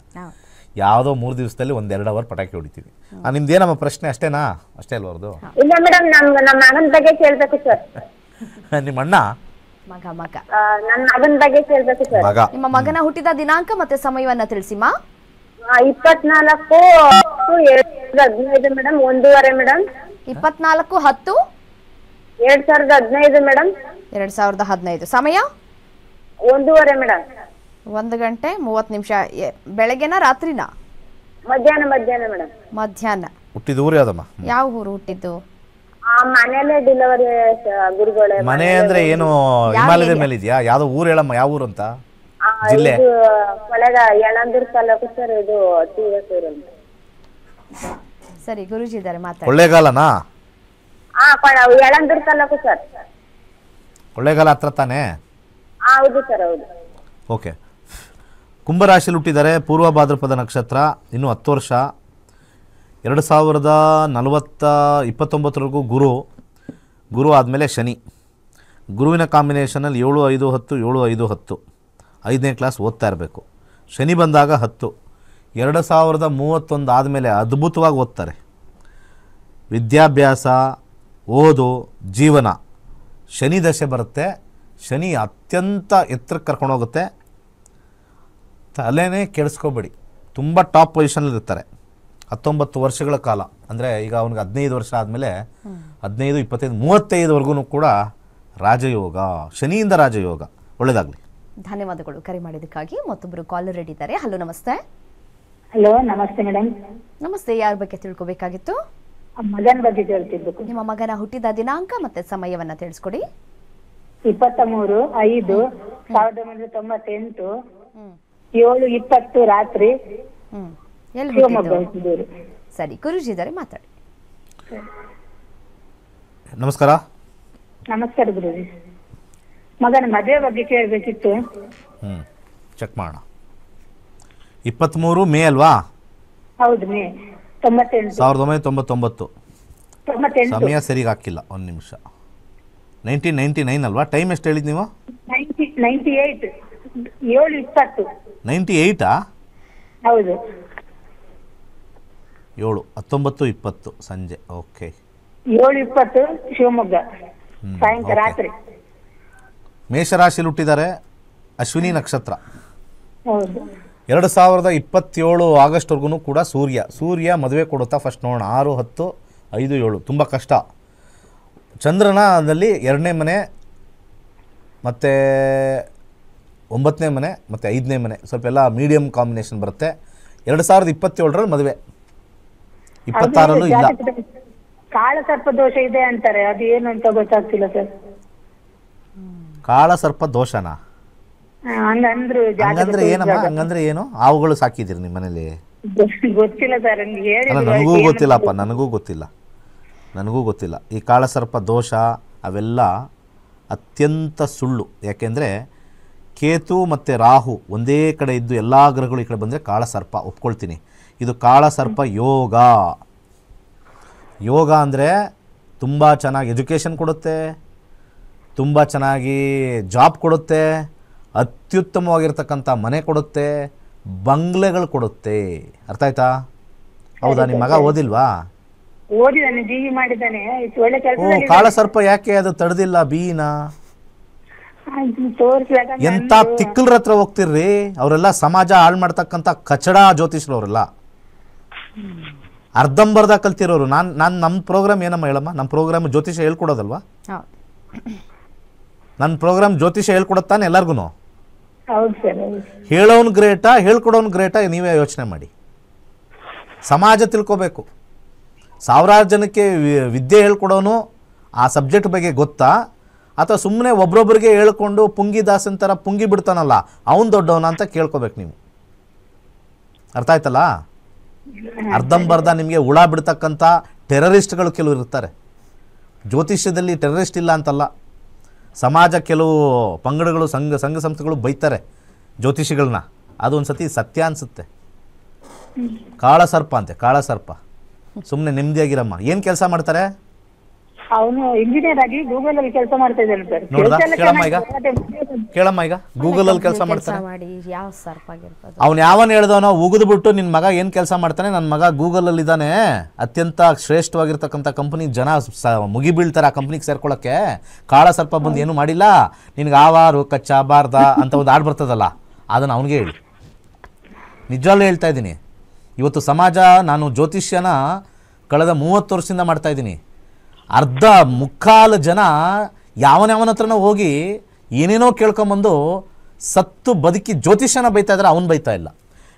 ಯಾವುದೋ 3 ದಿವಸದಲ್ಲಿ 1-2 ಅವರ್ ಪಟಾಕಿ ಹೊಡಿತೀವಿ. ನಿಮ್ದೇನಮ್ಮ ಪ್ರಶ್ನೆ? ಅಷ್ಟೇನಾ? ಅಷ್ಟೇ ಅಲ್ವ ಅವ್ರದ್ದು? ಇಲ್ಲ ಮೇಡಮ್, ನಮ್ಮ ಮಗನ ಬಗ್ಗೆ ಕೇಳ್ಬೇಕು ಸರ್. ನಿಮ್ಮ ಅಣ್ಣ ಮಗ ನನ್ನ ಮಗನ ಬಗ್ಗೆ ಕೇಳ್ಬೇಕು ಸರ್. ಮಗ. ನಿಮ್ಮ ಮಗನ ಹುಟ್ಟಿದ ದಿನಾಂಕ ಮತ್ತೆ ಸಮಯವನ್ನ ತಿಳಿಸಿಮಾ. 24/7/2015 ಮೇಡಮ್, 1:30 ಮೇಡಮ್. 24/10/2015 ಮೇಡಮ್. 2015 ಸಮಯ 1:30 ಮೇಡಮ್. 1:30 ಬೆಳಗ್ಗೆನ ರಾತ್ರಿನ? ಮಧ್ಯಾಹ್ನ ಮೇಡಮ್. ಮಧ್ಯಾಹ್ನ. ಹುಟ್ಟಿದ ಊರು ಯಾವ್ದಮ್ಮ? ಯಾವ ಊರು ಹುಟ್ಟಿದ್ದು? ಮನೇಲೆ ಡೆಲಿವರಿ ಗುರುಗಳೇ. ಮನೆ ಅಂದ್ರೆ ಏನು ಹಿಮಾಲಯದ ಮೇಲೆ ಇದೆಯಾ? ಯಾವ್ದೋ ಊರು ಹೇಳಮ್ಮ, ಯಾವ ಊರು ಅಂತ? ಜಿಲ್ಲೆ? ಕೊಳೆಗ ಯಳಂದೂರು ತಾಲೂಕು ಸರ್. ಇದು ಟಿಎಸ್ ಅಂತ. ಸರಿ, ಗುರುಜಿ ಇದ್ದಾರೆ, ಮಾತಾಡಿ. ಕೊಳ್ಳೇಗಾಲನಾ? ಯಳಂದೂರು ತಾಲೂಕು ಸರ್. ಕೊಳ್ಳೇಗಾಲ ಹತ್ರ ತಾನೇ? ಹೌದು ಸರ್, ಹೌದು. ಓಕೆ. ಕುಂಭರಾಶಿಯಲ್ಲಿ ಹುಟ್ಟಿದ್ದಾರೆ, ಪೂರ್ವ ಭಾದ್ರಪದ ನಕ್ಷತ್ರ, ಇನ್ನು 10 ವರ್ಷ. 2029ವರೆಗೂ ಗುರು ಆದಮೇಲೆ ಶನಿ. ಗುರುವಿನ ಕಾಂಬಿನೇಷನಲ್ಲಿ 7-5-10, 7-5-10, 5ನೇ ಕ್ಲಾಸ್ ಓದ್ತಾ ಇರಬೇಕು. ಶನಿ ಬಂದಾಗ 10. 2031 ಆದಮೇಲೆ ಅದ್ಭುತವಾಗಿ ಓದ್ತಾರೆ. ವಿದ್ಯಾಭ್ಯಾಸ, ಓದು, ಜೀವನ. ಶನಿ ದಶೆ ಬರುತ್ತೆ. ಶನಿ ಅತ್ಯಂತ ಎತ್ತರಕ್ಕೆ ಕರ್ಕೊಂಡೋಗುತ್ತೆ. ತಲೆನೇ ಕೆಡಿಸ್ಕೋಬೇಡಿ, ತುಂಬ ಟಾಪ್ ಪೊಸಿಷನಲ್ಲಿ ಇರ್ತಾರೆ 19 ವರ್ಷಗಳ ಕಾಲ. ಅಂದರೆ ಈಗ ಅವನಿಗೆ 15 ವರ್ಷ ಆದಮೇಲೆ 15, 25, 35ವರೆಗೂ ಕೂಡ ರಾಜಯೋಗ, ಶನಿಯಿಂದ ರಾಜಯೋಗ. ಒಳ್ಳೆಯದಾಗಲಿ. ಧನ್ಯವಾದಗಳು ಕರೆ ಮಾಡಿದ್ದಕ್ಕಾಗಿ. ಮತ್ತೊಬ್ಬರು ಕಾಲರ್ ರೆಡಿ ಇದ್ದಾರೆ. ಹಲೋ, ನಮಸ್ತೆ. ಹಲೋ, ನಮಸ್ತೆ ಮೇಡಮ್. ನಮಸ್ತೆ. ಯಾರ ಬಗ್ಗೆ ತಿಳ್ಕೊಬೇಕಾಗಿತ್ತು? ಮಗನ ಬಗ್ಗೆ ಕೇಳ್ತಿರ್ಬೇಕು. ನಿಮ್ಮ ಮಗನ ಹುಟ್ಟಿದ ದಿನಾಂಕ ಮತ್ತೆ ಸಮಯವನ್ನ ತಿಳಿಸ್ಕೊಡಿ. 23/5/1998, 7:20 ರಾತ್ರಿ, ಶಿವಮೊಗ್ಗ. ಸರಿ, ಗುರುಜಿ ಇದ್ದಾರೆ, ಮಾತಾಡಿ. ನಮಸ್ಕಾರ. ನಮಸ್ಕಾರ ಗುರುಜಿ. ಮಗನ ಮದುವೆ ಬಗ್ಗೆ ಕೇಳಬೇಕಿತ್ತು. ಚೆಕ್ ಮಾಡೋಣ. 23 ಮೇ ಅಲ್ವಾ? ಹೌದು, ಮೇ 98. 1999. ಸಮಯ ಸರಿಗೆ ಹಾಕಿಲ್ಲ, 1 ನಿಮಿಷ. 1999 ಅಲ್ವಾ? ಟೈಮ್ ಎಷ್ಟು ಹೇಳಿದ್ ನೀವು? 98, 7:20. 98ಆ? ಹೌದು. 7-19-20 ಸಂಜೆ. ಓಕೆ. 7:20 ಶಿವಮೊಗ್ಗ, ಸಾಯಂಕಾಲ ರಾತ್ರಿ. ಮೇಷರಾಶಿಯಲ್ಲಿ ಹುಟ್ಟಿದ್ದಾರೆ, ಅಶ್ವಿನಿ ನಕ್ಷತ್ರ. ಹೌದು. 2027 ಆಗಸ್ಟ್ವರೆಗೂ ಕೂಡ ಸೂರ್ಯ ಮದುವೆ ಕೊಡುತ್ತಾ? ಫಸ್ಟ್ ನೋಡೋಣ. 6-10-5-7 ತುಂಬ ಕಷ್ಟ. ಚಂದ್ರನಲ್ಲಿ 2ನೇ ಮನೆ ಮತ್ತು 9ನೇ ಮನೆ ಮತ್ತು 5ನೇ ಮನೆ, ಸ್ವಲ್ಪ ಎಲ್ಲ ಮೀಡಿಯಂ ಕಾಂಬಿನೇಷನ್ ಬರುತ್ತೆ. 2027ರಲ್ಲಿ ಮದುವೆ, 26ರಲ್ಲೂ ಇಲ್ಲ. ಕಾಳ ಸರ್ಪ ದೋಷ ಇದೆ ಅಂತಾರೆ, ಅದು ಏನು ಅಂತ ಗೊತ್ತಾಗ್ತಿಲ್ಲ ಸರ್. ಕಾಳ ಸರ್ಪ ದೋಷನಾ? ಹಂಗಂದ್ರು. ಹಂಗಂದ್ರೆ ಏನಮ್ಮ? ಹಂಗಂದ್ರೆ ಏನು? ಹಾವುಗಳು ಸಾಕಿದ್ದೀರಿ ನಿಮ್ಮ ಮನೇಲಿ? ಗೊತ್ತಿಲ್ಲ ಸರ್, ಅಲ್ಲ, ನನಗೂ ಗೊತ್ತಿಲ್ಲಪ್ಪ, ನನಗೂ ಗೊತ್ತಿಲ್ಲ. ಈ ಕಾಳಸರ್ಪ ದೋಷ ಅವೆಲ್ಲ ಅತ್ಯಂತ ಸುಳ್ಳು. ಯಾಕೆಂದರೆ ಕೇತು ಮತ್ತು ರಾಹು ಒಂದೇ ಕಡೆ ಇದ್ದು ಎಲ್ಲ ಗ್ರಹಗಳು ಈ ಕಡೆ ಬಂದರೆ ಕಾಳಸರ್ಪ, ಒಪ್ಕೊಳ್ತೀನಿ. ಇದು ಕಾಳಸರ್ಪ ಯೋಗ. ಯೋಗ ಅಂದರೆ ತುಂಬ ಚೆನ್ನಾಗಿ ಎಜುಕೇಷನ್ ಕೊಡುತ್ತೆ, ತುಂಬ ಚೆನ್ನಾಗಿ ಜಾಬ್ ಕೊಡುತ್ತೆ, ಅತ್ಯುತ್ತಮವಾಗಿರ್ತಕ್ಕಂಥ ಮನೆ ಕೊಡುತ್ತೆ, ಬಂಗ್ಲೆಗಳು ಕೊಡುತ್ತೆ. ಅರ್ಥ ಆಯ್ತಾ? ಹೌದಾ? ನಿಮ್ಮ ಮಗ ಓದಿಲ್ವಾ? ಓದಿದಾನೆ, ಡಿಗ್ರಿ ಮಾಡಿದ್ದಾನೆ, ಒಳ್ಳೆ ಕೆಲಸ. ಕಾಳಸರ್ಪ ಯಾಕೆ ಅದು ತಡೆದಿಲ್ಲ ಬಿಇನ? ಎಂತ ತಿಕ್ಕಲ್ರ ಹತ್ರ ಹೋಗ್ತಿರ್ರಿ, ಅವರೆಲ್ಲ ಸಮಾಜ ಹಾಳು ಮಾಡ್ತಕ್ಕಂಥ ಕಚಡ ಜ್ಯೋತಿಷ್ರು ಅವರೆಲ್ಲ, ಅರ್ಧಂಬರ್ಧ ಕಲ್ತಿರೋರು. ನಾನು ನಮ್ಮ ಪ್ರೋಗ್ರಾಮ್ ಏನಮ್ಮ ಹೇಳಮ್ಮ? ನಮ್ಮ ಪ್ರೋಗ್ರಾಮ್ ಜ್ಯೋತಿಷ ಹೇಳ್ಕೊಡೋದಲ್ವಾ? ನನ್ನ ಪ್ರೋಗ್ರಾಮ್ ಜ್ಯೋತಿಷ ಹೇಳ್ಕೊಡತ್ತಾನೆ ಎಲ್ಲರಿಗೂ. ಹೌದು ಸರ್ ಹೌದು. ಹೇಳೋನು ಗ್ರೇಟಾ ಹೇಳ್ಕೊಡೋನು ಗ್ರೇಟಾ ನೀವೇ ಯೋಚನೆ ಮಾಡಿ. ಸಮಾಜ ತಿಳ್ಕೋಬೇಕು. ಸಾವಿರಾರು ಜನಕ್ಕೆ ವಿದ್ಯೆ ಹೇಳ್ಕೊಡೋನು ಆ ಸಬ್ಜೆಕ್ಟ್ ಬಗ್ಗೆ ಗೊತ್ತಾ, ಅಥವಾ ಸುಮ್ಮನೆ ಒಬ್ರೊಬ್ರಿಗೆ ಹೇಳ್ಕೊಂಡು ಪುಂಗಿದಾಸನ್ ಥರ ಪುಂಗಿ ಬಿಡ್ತಾನಲ್ಲ ಅವನು ದೊಡ್ಡವನ ಅಂತ ಕೇಳ್ಕೊಬೇಕು ನೀವು. ಅರ್ಥ ಆಯ್ತಲ್ಲ? ಅರ್ಧಂಬರ್ಧ ನಿಮಗೆ ಹುಳ ಬಿಡ್ತಕ್ಕಂಥ ಟೆರರಿಸ್ಟ್ಗಳು ಕೆಲವರು ಇರ್ತಾರೆ. ಜ್ಯೋತಿಷ್ಯದಲ್ಲಿ ಟೆರರಿಸ್ಟ್ ಇಲ್ಲ ಅಂತಲ್ಲ, ಸಮಾಜ ಕೆಲವು ಪಂಗಡಗಳು ಸಂಘ ಸಂಸ್ಥೆಗಳು ಬೈತಾರೆ ಜ್ಯೋತಿಷಿಗಳನ್ನ, ಅದು ಒಂದು ಸತಿ ಸತ್ಯ ಅನಿಸುತ್ತೆ. ಕಾಳಸರ್ಪ ಅಂತೆ, ಕಾಳಸರ್ಪ. ಸುಮ್ಮನೆ ನೆಮ್ಮದಿಯಾಗಿರಮ್ಮ. ಏನು ಕೆಲಸ ಮಾಡ್ತಾರೆ? ಅವನು ಇಂಜಿನಿಯರ್ ಆಗಿ ಗೂಗಲ್ ಅಲ್ಲಿ ಕೆಲಸ ಮಾಡ್ತಾ ಇದ್ದಾನೆ ಸರ್. ನೋಡ್ದಾ? ಕೇಳಮ್ಮ ಈಗ ಗೂಗಲಲ್ಲಿ ಕೆಲಸ ಮಾಡ್ತಾನೆ. ಯಾವ ಸರ್ಪ ಆಗಿರ್ಬೋದು? ಅವ್ನು ಯಾವನ್ ಹೇಳ್ದವನೋ ಉಗಿದು ಬಿಟ್ಟು ನಿನ್ನ ಮಗ ಏನು ಕೆಲಸ ಮಾಡ್ತಾನೆ, ನನ್ನ ಮಗ ಗೂಗಲಲ್ಲಿ ಇದ್ದಾನೆ, ಅತ್ಯಂತ ಶ್ರೇಷ್ಠವಾಗಿರ್ತಕ್ಕಂಥ ಕಂಪ್ನಿ, ಜನ ಮುಗಿ ಬೀಳ್ತಾರೆ ಆ ಕಂಪ್ನಿಗೆ ಸೇರ್ಕೊಳ್ಳೋಕ್ಕೆ. ಕಾಳ ಸರ್ಪ ಬಂದು ಏನು ಮಾಡಿಲ್ಲ, ನಿನ್ಗೆ ಆವಾರು ಕಚ್ಚ ಬಾರ್ದ ಅಂತ ಒಂದು ಹಾಡು ಬರ್ತದಲ್ಲ, ಅದನ್ನು ಅವನಿಗೆ ಹೇಳಿ. ನಿಜವಾಗ್ಲೂ ಹೇಳ್ತಾ ಇದ್ದೀನಿ. ಇವತ್ತು ಸಮಾಜ, ನಾನು ಜ್ಯೋತಿಷ್ಯನ ಕಳೆದ 30 ವರ್ಷದಿಂದ ಮಾಡ್ತಾಯಿದ್ದೀನಿ. ಅರ್ಧ ಮುಕ್ಕಾಲು ಜನ ಯಾವನ ಹತ್ರನೋ ಹೋಗಿ ಏನೇನೋ ಕೇಳ್ಕೊಂಬಂದು ಸತ್ತು ಬದುಕಿ ಜ್ಯೋತಿಷ್ಯನ ಬೈತಾ ಇದ್ದಾರೆ, ಅವನು ಬೈತಾ ಇಲ್ಲ.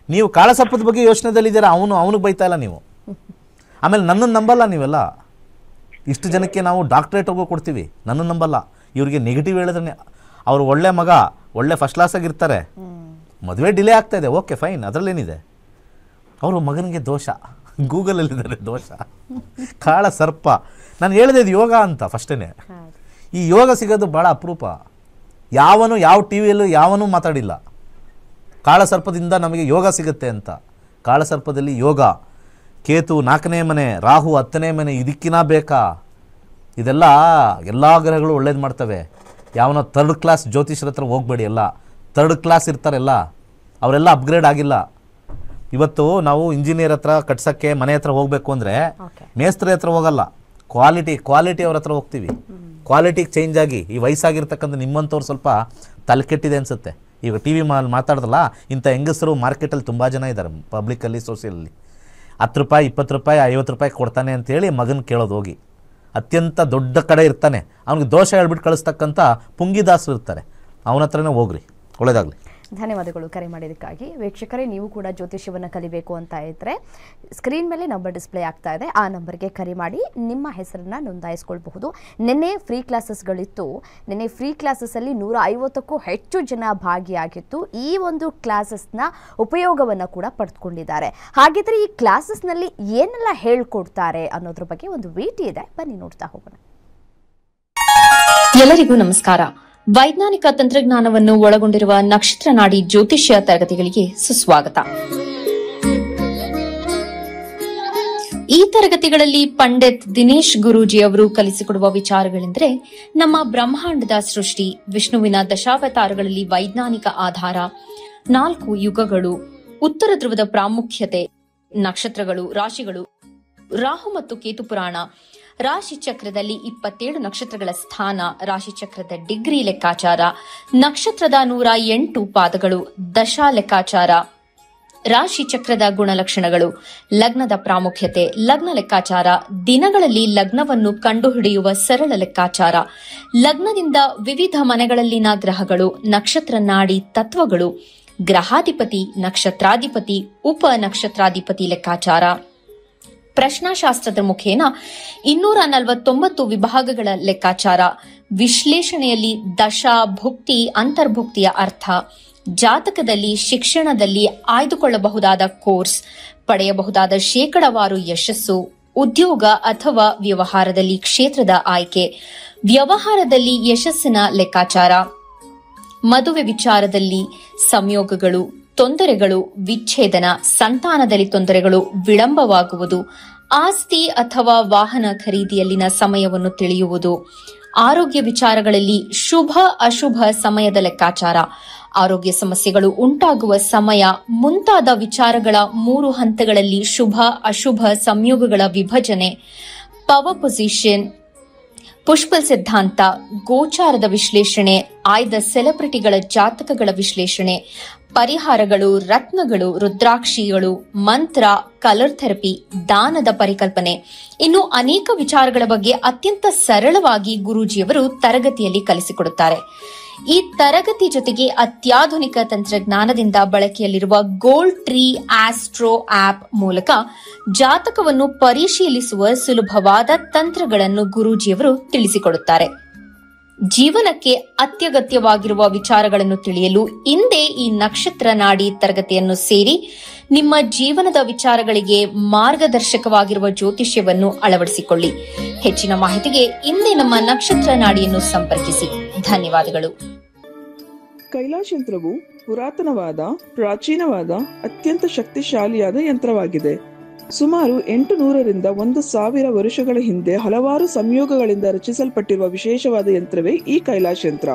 ನೀವು ಕಾಳಸರ್ಪದ ಬಗ್ಗೆ ಯೋಚನೆದಲ್ಲಿದ್ದೀರಾ, ಅವನಿಗೆ ಬೈತಾ ಇಲ್ಲ ನೀವು. ಆಮೇಲೆ ನನ್ನನ್ನು ನಂಬಲ್ಲ ನೀವೆಲ್ಲ. ಇಷ್ಟು ಜನಕ್ಕೆ ನಾವು ಡಾಕ್ಟ್ರೇಟ್ಗೂ ಕೊಡ್ತೀವಿ, ನನ್ನನ್ನು ನಂಬಲ್ಲ. ಇವ್ರಿಗೆ ನೆಗೆಟಿವ್ ಹೇಳಿದ್ರೆ ಅವರು ಒಳ್ಳೆ ಮಗ, ಒಳ್ಳೆ ಫಸ್ಟ್ ಕ್ಲಾಸಾಗಿರ್ತಾರೆ, ಮದುವೆ ಡಿಲೇ ಆಗ್ತಾಯಿದೆ, ಓಕೆ ಫೈನ್, ಅದರಲ್ಲೇನಿದೆ. ಅವರು ಮಗನಿಗೆ ದೋಷ, ಗೂಗಲಲ್ಲಿದ್ದಾರೆ ದೋಷ, ಕಾಳ ಸರ್ಪ. ನಾನು ಹೇಳಿದೆ ಇದು ಯೋಗ ಅಂತ ಫಸ್ಟೇ. ಈ ಯೋಗ ಸಿಗೋದು ಭಾಳ ಅಪರೂಪ. ಯಾವನು ಯಾವ ಟಿ ವಿಯಲ್ಲೂ ಯಾವನೂ ಮಾತಾಡಿಲ್ಲ ಕಾಳಸರ್ಪದಿಂದ ನಮಗೆ ಯೋಗ ಸಿಗುತ್ತೆ ಅಂತ. ಕಾಳಸರ್ಪದಲ್ಲಿ ಯೋಗ, ಕೇತು 4ನೇ ಮನೆ, ರಾಹು 10ನೇ ಮನೆ, ಇದಕ್ಕಿನ ಬೇಕಾ? ಇದೆಲ್ಲ ಎಲ್ಲ ಗ್ರಹಗಳು ಒಳ್ಳೇದು ಮಾಡ್ತವೆ. ಯಾವನೋ 3rd ಕ್ಲಾಸ್ ಜ್ಯೋತಿಷರ ಹತ್ರ ಹೋಗಬೇಡಿ. ಎಲ್ಲ 3rd ಕ್ಲಾಸ್ ಇರ್ತಾರೆಲ್ಲ, ಅವರೆಲ್ಲ ಅಪ್ಗ್ರೇಡ್ ಆಗಿಲ್ಲ. ಇವತ್ತು ನಾವು ಇಂಜಿನಿಯರ್ ಹತ್ರ ಕಟ್ಸೋಕ್ಕೆ ಮನೆ ಹತ್ರ ಹೋಗಬೇಕು ಅಂದರೆ ಮೇಸ್ತ್ರಿ ಹತ್ರ ಹೋಗಲ್ಲ, ಕ್ವಾಲಿಟಿ ಅವ್ರ ಹತ್ರ ಹೋಗ್ತೀವಿ. ಕ್ವಾಲಿಟಿಗೆ ಚೇಂಜ್ ಆಗಿ ಈ ವಯಸ್ಸಾಗಿರ್ತಕ್ಕಂಥ ನಿಮ್ಮಂಥವ್ರು ಸ್ವಲ್ಪ ತಲೆ ಕೆಟ್ಟಿದೆ ಅನಿಸುತ್ತೆ. ಈಗ ಟಿ ವಿ ಮಾತಾಡ್ದಲ್ಲ, ಇಂಥ ಹೆಂಗಸರು ಮಾರ್ಕೆಟಲ್ಲಿ ತುಂಬ ಜನ ಇದ್ದಾರೆ, ಪಬ್ಲಿಕ್ಕಲ್ಲಿ, ಸೋಷಿಯಲಲ್ಲಿ. 10 ರೂಪಾಯಿ 20 ರೂಪಾಯಿ 50 ರೂಪಾಯಿ ಕೊಡ್ತಾನೆ ಅಂತೇಳಿ ಮಗನ ಕೇಳೋದು ಹೋಗಿ. ಅತ್ಯಂತ ದೊಡ್ಡ ಕಡೆ ಇರ್ತಾನೆ, ಅವ್ನಿಗೆ ದೋಷ ಹೇಳ್ಬಿಟ್ಟು ಕಳಿಸ್ತಕ್ಕಂಥ ಪುಂಗಿದಾಸರು ಇರ್ತಾರೆ, ಅವನ ಹತ್ರನೇ ಹೋಗ್ರಿ, ಒಳ್ಳೇದಾಗಲಿ. ಧನ್ಯವಾದಗಳು ಕರೆ ಮಾಡಿದ್ದಕ್ಕಾಗಿ. ವೀಕ್ಷಕರೇ, ನೀವು ಕೂಡ ಜ್ಯೋತಿಷ್ಯವನ್ನು ಕಲಿಬೇಕು ಅಂತ ಇದ್ದರೆ ಸ್ಕ್ರೀನ್ ಮೇಲೆ ನಂಬರ್ ಡಿಸ್ಪ್ಲೇ ಆಗ್ತಾ ಇದೆ, ಆ ನಂಬರ್ಗೆ ಕರೆ ಮಾಡಿ ನಿಮ್ಮ ಹೆಸರನ್ನು ನೋಂದಾಯಿಸ್ಕೊಳ್ಬಹುದು. ನಿನ್ನೆ ಫ್ರೀ ಕ್ಲಾಸಸ್ಗಳಿತ್ತು. ನಿನ್ನೆ ಫ್ರೀ ಕ್ಲಾಸಸ್ಸಲ್ಲಿ 150ಕ್ಕೂ ಹೆಚ್ಚು ಜನ ಭಾಗಿಯಾಗಿತ್ತು. ಈ ಒಂದು ಕ್ಲಾಸಸ್ನ ಉಪಯೋಗವನ್ನು ಕೂಡ ಪಡೆದುಕೊಂಡಿದ್ದಾರೆ. ಹಾಗಿದ್ರೆ ಈ ಕ್ಲಾಸಸ್ನಲ್ಲಿ ಏನೆಲ್ಲ ಹೇಳ್ಕೊಡ್ತಾರೆ ಅನ್ನೋದ್ರ ಬಗ್ಗೆ ಒಂದು ವಿಡಿಯೋ ಇದೆ, ಬನ್ನಿ ನೋಡ್ತಾ ಹೋಗೋಣ. ಎಲ್ಲರಿಗೂ ನಮಸ್ಕಾರ. ವೈಜ್ಞಾನಿಕ ತಂತ್ರಜ್ಞಾನವನ್ನು ಒಳಗೊಂಡಿರುವ ನಕ್ಷತ್ರ ನಾಡಿ ಜ್ಯೋತಿಷ್ಯ ತರಗತಿಗಳಿಗೆ ಸುಸ್ವಾಗತ. ಈ ತರಗತಿಗಳಲ್ಲಿ ಪಂಡಿತ್ ದಿನೇಶ್ ಗುರೂಜಿ ಅವರು ಕಲಿಸಿಕೊಡುವ ವಿಚಾರಗಳೆಂದರೆ ನಮ್ಮ ಬ್ರಹ್ಮಾಂಡದ ಸೃಷ್ಟಿ, ವಿಷ್ಣುವಿನ ದಶಾವತಾರಗಳಲ್ಲಿ ವೈಜ್ಞಾನಿಕ ಆಧಾರ, 4 ಯುಗಗಳು, ಉತ್ತರ ಧ್ರುವದ ಪ್ರಾಮುಖ್ಯತೆ, ನಕ್ಷತ್ರಗಳು, ರಾಶಿಗಳು, ರಾಹು ಮತ್ತು ಕೇತು ಪುರಾಣ, ರಾಶಿ ಚಕ್ರದಲ್ಲಿ 27 ನಕ್ಷತ್ರಗಳ ಸ್ಥಾನ, ರಾಶಿ ಚಕ್ರದ ಡಿಗ್ರಿ ಲೆಕ್ಕಾಚಾರ, ನಕ್ಷತ್ರದ 108 ಪಾದಗಳು, ದಶಾ ಲೆಕ್ಕಾಚಾರ, ರಾಶಿ ಚಕ್ರದ ಗುಣಲಕ್ಷಣಗಳು, ಲಗ್ನದ ಪ್ರಾಮುಖ್ಯತೆ, ಲಗ್ನ ಲೆಕ್ಕಾಚಾರ, ದಿನಗಳಲ್ಲಿ ಲಗ್ನವನ್ನು ಕಂಡುಹಿಡಿಯುವ ಸರಳ ಲೆಕ್ಕಾಚಾರ, ಲಗ್ನದಿಂದ ವಿವಿಧ ಮನೆಗಳಲ್ಲಿನ ಗ್ರಹಗಳು, ನಕ್ಷತ್ರ ನಾಡಿ ತತ್ವಗಳು, ಗ್ರಹಾಧಿಪತಿ, ನಕ್ಷತ್ರಾಧಿಪತಿ, ಉಪ ನಕ್ಷತ್ರಾಧಿಪತಿ ಲೆಕ್ಕಾಚಾರ, ಪ್ರಶ್ನಾಶಾಸ್ತ್ರದ ಮುಖೇನ 249 ವಿಭಾಗಗಳ ಲೆಕ್ಕಾಚಾರ, ವಿಶ್ಲೇಷಣೆಯಲ್ಲಿ ದಶಾ, ಭುಕ್ತಿ, ಅಂತರ್ಭುಕ್ತಿಯ ಅರ್ಥ, ಜಾತಕದಲ್ಲಿ, ಶಿಕ್ಷಣದಲ್ಲಿ ಆಯ್ದುಕೊಳ್ಳಬಹುದಾದ ಕೋರ್ಸ್, ಪಡೆಯಬಹುದಾದ ಶೇಕಡವಾರು ಯಶಸ್ಸು, ಉದ್ಯೋಗ ಅಥವಾ ವ್ಯವಹಾರದಲ್ಲಿ ಕ್ಷೇತ್ರದ ಆಯ್ಕೆ, ವ್ಯವಹಾರದಲ್ಲಿ ಯಶಸ್ಸಿನ ಲೆಕ್ಕಾಚಾರ, ಮದುವೆ ವಿಚಾರದಲ್ಲಿ ಸಂಯೋಗಗಳು, ತೊಂದರೆಗಳು, ವಿಚ್ಛೇದನ, ಸಂತಾನದಲ್ಲಿ ತೊಂದರೆಗಳು, ವಿಳಂಬವಾಗುವುದು, ಆಸ್ತಿ ಅಥವಾ ವಾಹನ ಖರೀದಿಯಲ್ಲಿನ ಸಮಯವನ್ನು ತಿಳಿಯುವುದು, ಆರೋಗ್ಯ ವಿಚಾರಗಳಲ್ಲಿ ಶುಭ ಅಶುಭ ಸಮಯದ ಲೆಕ್ಕಾಚಾರ, ಆರೋಗ್ಯ ಸಮಸ್ಯೆಗಳು ಉಂಟಾಗುವ ಸಮಯ ಮುಂತಾದ ವಿಚಾರಗಳ 3 ಹಂತಗಳಲ್ಲಿ ಶುಭ ಅಶುಭ ಸಂಯೋಗಗಳ ವಿಭಜನೆ, ಪವರ್ ಪೊಸಿಷನ್, ಪುಷ್ಪಲ್ ಸಿದ್ಧಾಂತ, ಗೋಚಾರದ ವಿಶ್ಲೇಷಣೆ, ಆಯ್ದ ಸೆಲೆಬ್ರಿಟಿಗಳ ಜಾತಕಗಳ ವಿಶ್ಲೇಷಣೆ, ಪರಿಹಾರಗಳು, ರತ್ನಗಳು, ರುದ್ರಾಕ್ಷಿಗಳು, ಮಂತ್ರ, ಕಲರ್ ಥೆರಪಿ, ದಾನದ ಪರಿಕಲ್ಪನೆ, ಇನ್ನು ಅನೇಕ ವಿಚಾರಗಳ ಬಗ್ಗೆ ಅತ್ಯಂತ ಸರಳವಾಗಿ ಗುರೂಜಿಯವರು ತರಗತಿಯಲ್ಲಿ ಕಲಿಸಿಕೊಡುತ್ತಾರೆ. ಈ ತರಗತಿ ಜೊತೆಗೆ ಅತ್ಯಾಧುನಿಕ ತಂತ್ರಜ್ಞಾನದಿಂದ ಬಳಕೆಯಲ್ಲಿರುವ ಗೋಲ್ಡ್ ಟ್ರೀ ಆಸ್ಟ್ರೋ ಆಪ್ ಮೂಲಕ ಜಾತಕವನ್ನು ಪರಿಶೀಲಿಸುವ ಸುಲಭವಾದ ತಂತ್ರಗಳನ್ನು ಗುರೂಜಿಯವರು ತಿಳಿಸಿಕೊಡುತ್ತಾರೆ. ಜೀವನಕ್ಕೆ ಅತ್ಯಗತ್ಯವಾಗಿರುವ ವಿಚಾರಗಳನ್ನು ತಿಳಿಯಲು ಇಂದೇ ಈ ನಕ್ಷತ್ರ ನಾಡಿ ತರಗತಿಯನ್ನು ಸೇರಿ ನಿಮ್ಮ ಜೀವನದ ವಿಚಾರಗಳಿಗೆ ಮಾರ್ಗದರ್ಶಕವಾಗಿರುವ ಜ್ಯೋತಿಷ್ಯವನ್ನು ಅಳವಡಿಸಿಕೊಳ್ಳಿ. ಹೆಚ್ಚಿನ ಮಾಹಿತಿಗೆ ಇಂದೇ ನಮ್ಮ ನಕ್ಷತ್ರ ನಾಡಿಯನ್ನು ಸಂಪರ್ಕಿಸಿ. ಧನ್ಯವಾದಗಳು. ಕೈಲಾಶ ಯಂತ್ರವು ಪುರಾತನವಾದ, ಪ್ರಾಚೀನವಾದ, ಅತ್ಯಂತ ಶಕ್ತಿಶಾಲಿಯಾದ ಯಂತ್ರವಾಗಿದೆ. ಸುಮಾರು 800ರಿಂದ 1000 ವರ್ಷಗಳ ಹಿಂದೆ ಹಲವಾರು ಸಂಯೋಗಗಳಿಂದ ರಚಿಸಲ್ಪಟ್ಟಿರುವ ವಿಶೇಷವಾದ ಯಂತ್ರವೇ ಈ ಕೈಲಾಶ ಯಂತ್ರ.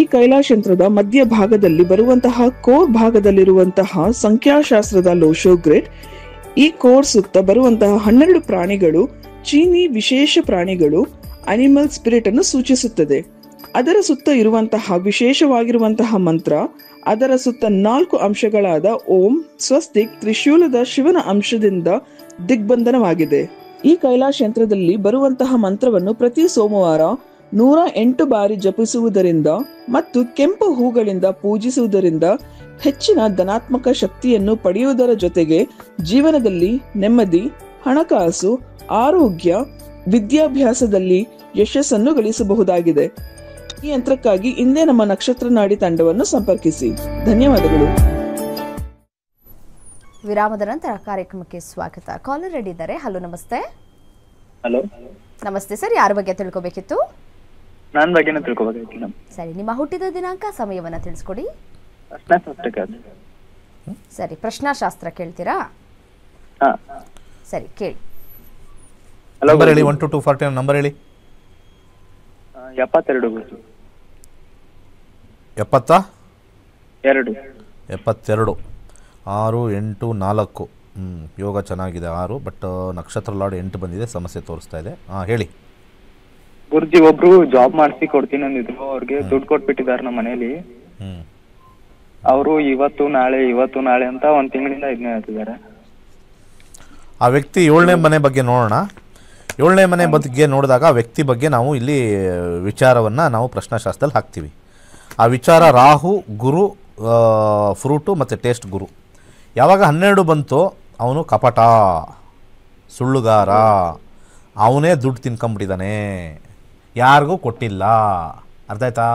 ಈ ಕೈಲಾಶ ಯಂತ್ರದ ಮಧ್ಯ ಭಾಗದಲ್ಲಿ ಬರುವಂತಹ ಕೋರ್ ಭಾಗದಲ್ಲಿರುವಂತಹ ಸಂಖ್ಯಾಶಾಸ್ತ್ರದ ಲೋಶೋ ಗ್ರಿಡ್, ಈ ಕೋರ್ ಸುತ್ತ ಬರುವಂತಹ 12 ಪ್ರಾಣಿಗಳು ಚೀನಿ ವಿಶೇಷ ಪ್ರಾಣಿಗಳು, ಅನಿಮಲ್ ಸ್ಪಿರಿಟ್ ಅನ್ನು ಸೂಚಿಸುತ್ತದೆ. ಅದರ ಸುತ್ತ ಇರುವಂತಹ ವಿಶೇಷವಾಗಿರುವಂತಹ ಮಂತ್ರ, ಅದರ ಸುತ್ತ 4 ಅಂಶಗಳಾದ ಓಂ, ಸ್ವಸ್ತಿಕ್, ತ್ರಿಶೂಲದ ಶಿವನ ಅಂಶದಿಂದ ದಿಗ್ಬಂಧನವಾಗಿದೆ. ಈ ಕೈಲಾಶ ಯಂತ್ರದಲ್ಲಿ ಬರುವಂತಹ ಮಂತ್ರವನ್ನು ಪ್ರತಿ ಸೋಮವಾರ 108 ಬಾರಿ ಜಪಿಸುವುದರಿಂದ ಮತ್ತು ಕೆಂಪು ಹೂಗಳಿಂದ ಪೂಜಿಸುವುದರಿಂದ ಹೆಚ್ಚಿನ ಧನಾತ್ಮಕ ಶಕ್ತಿಯನ್ನು ಪಡೆಯುವುದರ ಜೊತೆಗೆ ಜೀವನದಲ್ಲಿ ನೆಮ್ಮದಿ, ಹಣಕಾಸು, ಆರೋಗ್ಯ, ವಿದ್ಯಾಭ್ಯಾಸದಲ್ಲಿ ಯಶಸ್ಸನ್ನು ಗಳಿಸಬಹುದಾಗಿದೆ. ಈ ಯಂತ್ರಕ್ಕಾಗಿ ಇಂದೇ ನಮ್ಮ ನಕ್ಷತ್ರ ನಾಡಿ ತಂಡವನ್ನು ಸಂಪರ್ಕಿಸಿ. ಧನ್ಯವಾದಗಳು. ವಿರಾಮದ ನಂತರ ಕಾರ್ಯಕ್ರಮಕ್ಕೆ ಸ್ವಾಗತ. ಕಾಲರ್ ರೆಡಿ ಇದ್ದಾರೆ. ಹಲೋ, ನಮಸ್ತೆ. ಹಲೋ, ನಮಸ್ತೆ ಸರ್. ಯಾರ ಬಗ್ಗೆ ತಿಳ್ಕೊಬೇಕಿತ್ತು? ನನ್ನ ಬಗ್ಗೆನೇ ತಿಳ್ಕೊಬೇಕಾಗಿತ್ತು. ಸರಿ, ನಿಮ್ಮ ಹುಟ್ಟಿದ ದಿನಾಂಕ, ಸಮಯವನ್ನ ತಿಳಿಸ್ಕೊಡಿ. ಸರಿ, ಪ್ರಶ್ನಾಶಾಸ್ತ್ರ ಕೇಳ್ತೀರಾ? ಸರಿ, ಕೇಳಿ. ನಂಬರ್ ಹೇಳಿ. 1 to 240 ನಂಬರ್ ಹೇಳಿ. 72 6 8 4. ಯೋಗ ಚೆನ್ನಾಗಿದೆ 6, ಬಟ್ ನಕ್ಷತ್ರ ಲಾರ್ಡ್ 8 ಬಂದಿದೆ, ಸಮಸ್ಯೆ ತೋರಿಸ್ತಾ ಇದೆ. ಹೇಳಿ ಗುರುಜಿ. ಒಬ್ರು ಜಾಬ್ ಮಾಡಿಸಿ ಕೊಡ್ತೀನಿ ಅಂದಿದ್ರು, ಅವ್ರಿಗೆ ದುಡ್ಡು ಕೊಟ್ಬಿಟ್ಟಿದ್ದಾರೆ ನಮ್ಮ ಮನೇಲಿ. ಅವರು ಇವತ್ತು ನಾಳೆ ಅಂತ 1 ತಿಂಗಳಿಂದ ಇದನ್ನೇ ಹೇಳ್ತಿದ್ದಾರೆ. ಆ ವ್ಯಕ್ತಿ 7ನೇ ಮನೆ ಬಗ್ಗೆ ನೋಡೋಣ. 7ನೇ ಮನೆ ಬಗ್ಗೆ ನೋಡಿದಾಗ ಆ ವ್ಯಕ್ತಿ ಬಗ್ಗೆ ನಾವು ಇಲ್ಲಿ ವಿಚಾರವನ್ನು ನಾವು ಪ್ರಶ್ನಾಶಾಸ್ತ್ರದಲ್ಲಿ ಹಾಕ್ತೀವಿ. ಆ ವಿಚಾರ ರಾಹು, ಗುರು, ಫ್ರೂಟು ಮತ್ತು ಟೇಸ್ಟ್ ಗುರು. ಯಾವಾಗ 12 ಬಂತು, ಅವನು ಕಪಟ, ಸುಳ್ಳುಗಾರ, ಅವನೇ ದುಡ್ಡು ತಿನ್ಕೊಂಬಿಟ್ಟಿದ್ದಾನೆ, ಯಾರಿಗೂ ಕೊಟ್ಟಿಲ್ಲ. ಅರ್ಥ ಆಯ್ತಾ?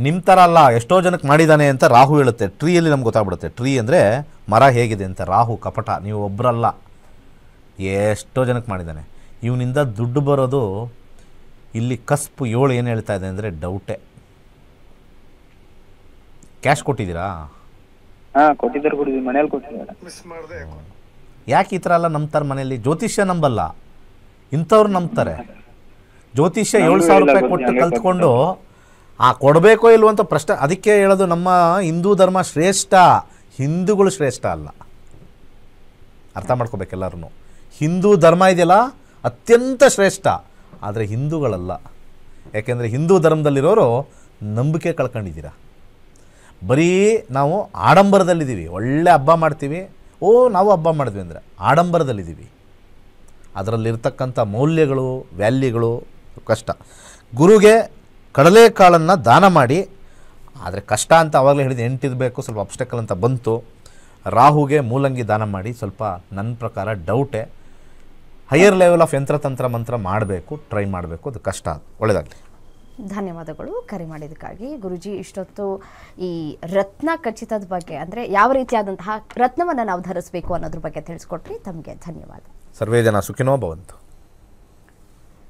ನಿಮ್ಮ ಥರ ಅಲ್ಲ, ಎಷ್ಟೋ ಜನಕ್ಕೆ ಮಾಡಿದ್ದಾನೆ ಅಂತ ರಾಹು ಹೇಳುತ್ತೆ. ಟ್ರೀಯಲ್ಲಿ ನಮ್ಗೆ ಗೊತ್ತಾಗ್ಬಿಡುತ್ತೆ. ಟ್ರೀ ಅಂದರೆ ಮರ ಹೇಗಿದೆ ಅಂತ. ರಾಹು ಕಪಟ, ನೀವು ಒಬ್ಬರಲ್ಲ, ಎಷ್ಟೋ ಜನಕ್ಕೆ ಮಾಡಿದ್ದಾನೆ. ಇವನಿಂದ ದುಡ್ಡು ಬರೋದು ಇಲ್ಲಿ ಕಸ್ಪು 7 ಏನು ಹೇಳ್ತಾ ಇದೆ ಅಂದರೆ ಡೌಟೇ. ಕ್ಯಾಶ್ ಕೊಟ್ಟಿದ್ದೀರಾ? ಕೊಟ್ಟಿದ್ದಾರೆ ಗುರುಜಿ, ಮನೇಲಿ ಕೊಟ್ಟಿದ್ದಾರೆ. ಯಾಕೆ ಈ ಥರ ಎಲ್ಲ ನಂಬ್ತಾರೆ ಮನೆಯಲ್ಲಿ? ಜ್ಯೋತಿಷ್ಯ ನಂಬಲ್ಲ, ಇಂಥವ್ರು ನಂಬ್ತಾರೆ. ಜ್ಯೋತಿಷ್ಯ 7,000 ರೂಪಾಯಿ ಕೊಟ್ಟು ಕಲ್ತ್ಕೊಂಡು ಕೊಡಬೇಕೋ ಇಲ್ವೋ ಅಂತ ಪ್ರಶ್ನೆ. ಅದಕ್ಕೆ ಹೇಳೋದು ನಮ್ಮ ಹಿಂದೂ ಧರ್ಮ ಶ್ರೇಷ್ಠ, ಹಿಂದೂಗಳು ಶ್ರೇಷ್ಠ ಅಲ್ಲ. ಅರ್ಥ ಮಾಡ್ಕೋಬೇಕೆಲ್ಲರೂ. ಹಿಂದೂ ಧರ್ಮ ಇದೆಯಲ್ಲ ಅತ್ಯಂತ ಶ್ರೇಷ್ಠ, ಆದರೆ ಹಿಂದೂಗಳಲ್ಲ. ಯಾಕೆಂದರೆ ಹಿಂದೂ ಧರ್ಮದಲ್ಲಿರೋರು ನಂಬಿಕೆ ಕಳ್ಕೊಂಡಿದ್ದೀರಾ. ಬರೀ ನಾವು ಆಡಂಬರದಲ್ಲಿದ್ದೀವಿ. ಒಳ್ಳೆ ಹಬ್ಬ ಮಾಡ್ತೀವಿ, ನಾವು ಹಬ್ಬ ಮಾಡಿದ್ವಿ ಅಂದರೆ ಆಡಂಬರದಲ್ಲಿದ್ದೀವಿ. ಅದರಲ್ಲಿರ್ತಕ್ಕಂಥ ಮೌಲ್ಯಗಳು, ವ್ಯಾಲ್ಯೂಗಳು ಕಷ್ಟ. ಗುರುಗೆ ಕಡಲೆಕಾಳನ್ನು ದಾನ ಮಾಡಿ, ಆದರೆ ಕಷ್ಟ ಅಂತ ಆವಾಗಲೇ ಹೇಳಿದೆ, 8 ಇರಬೇಕು, ಸ್ವಲ್ಪ ಅಬ್ಸ್ಟೆಕಲ್ ಅಂತ ಬಂತು. ರಾಹುಗೆ ಮೂಲಂಗಿ ದಾನ ಮಾಡಿ, ಸ್ವಲ್ಪ ನನ್ನ ಪ್ರಕಾರ ಡೌಟೇ. ಹೈಯರ್ ಲೆವೆಲ್ ಆಫ್ ಯಂತ್ರತಂತ್ರ ಮಂತ್ರ ಮಾಡಬೇಕು, ಟ್ರೈ ಮಾಡಬೇಕು, ಅದು ಕಷ್ಟ. ಒಳ್ಳೆಯದಾಗಲಿ. ಧನ್ಯವಾದಗಳು ಕರೆ ಮಾಡಿದ್ದಕ್ಕಾಗಿ. ಗುರುಜಿ, ಇಷ್ಟೊತ್ತು ಈ ರತ್ನ ಖಚಿತದ ಬಗ್ಗೆ, ಅಂದರೆ ಯಾವ ರೀತಿಯಾದಂತಹ ರತ್ನವನ್ನು ನಾವು ಧರಿಸಬೇಕು ಅನ್ನೋದ್ರ ಬಗ್ಗೆ ತಿಳಿಸ್ಕೊಟ್ರಿ. ತಮಗೆ ಧನ್ಯವಾದ. ಸರ್ವೇ ಜನ ಸುಖಿನೋ ಭವಂತು.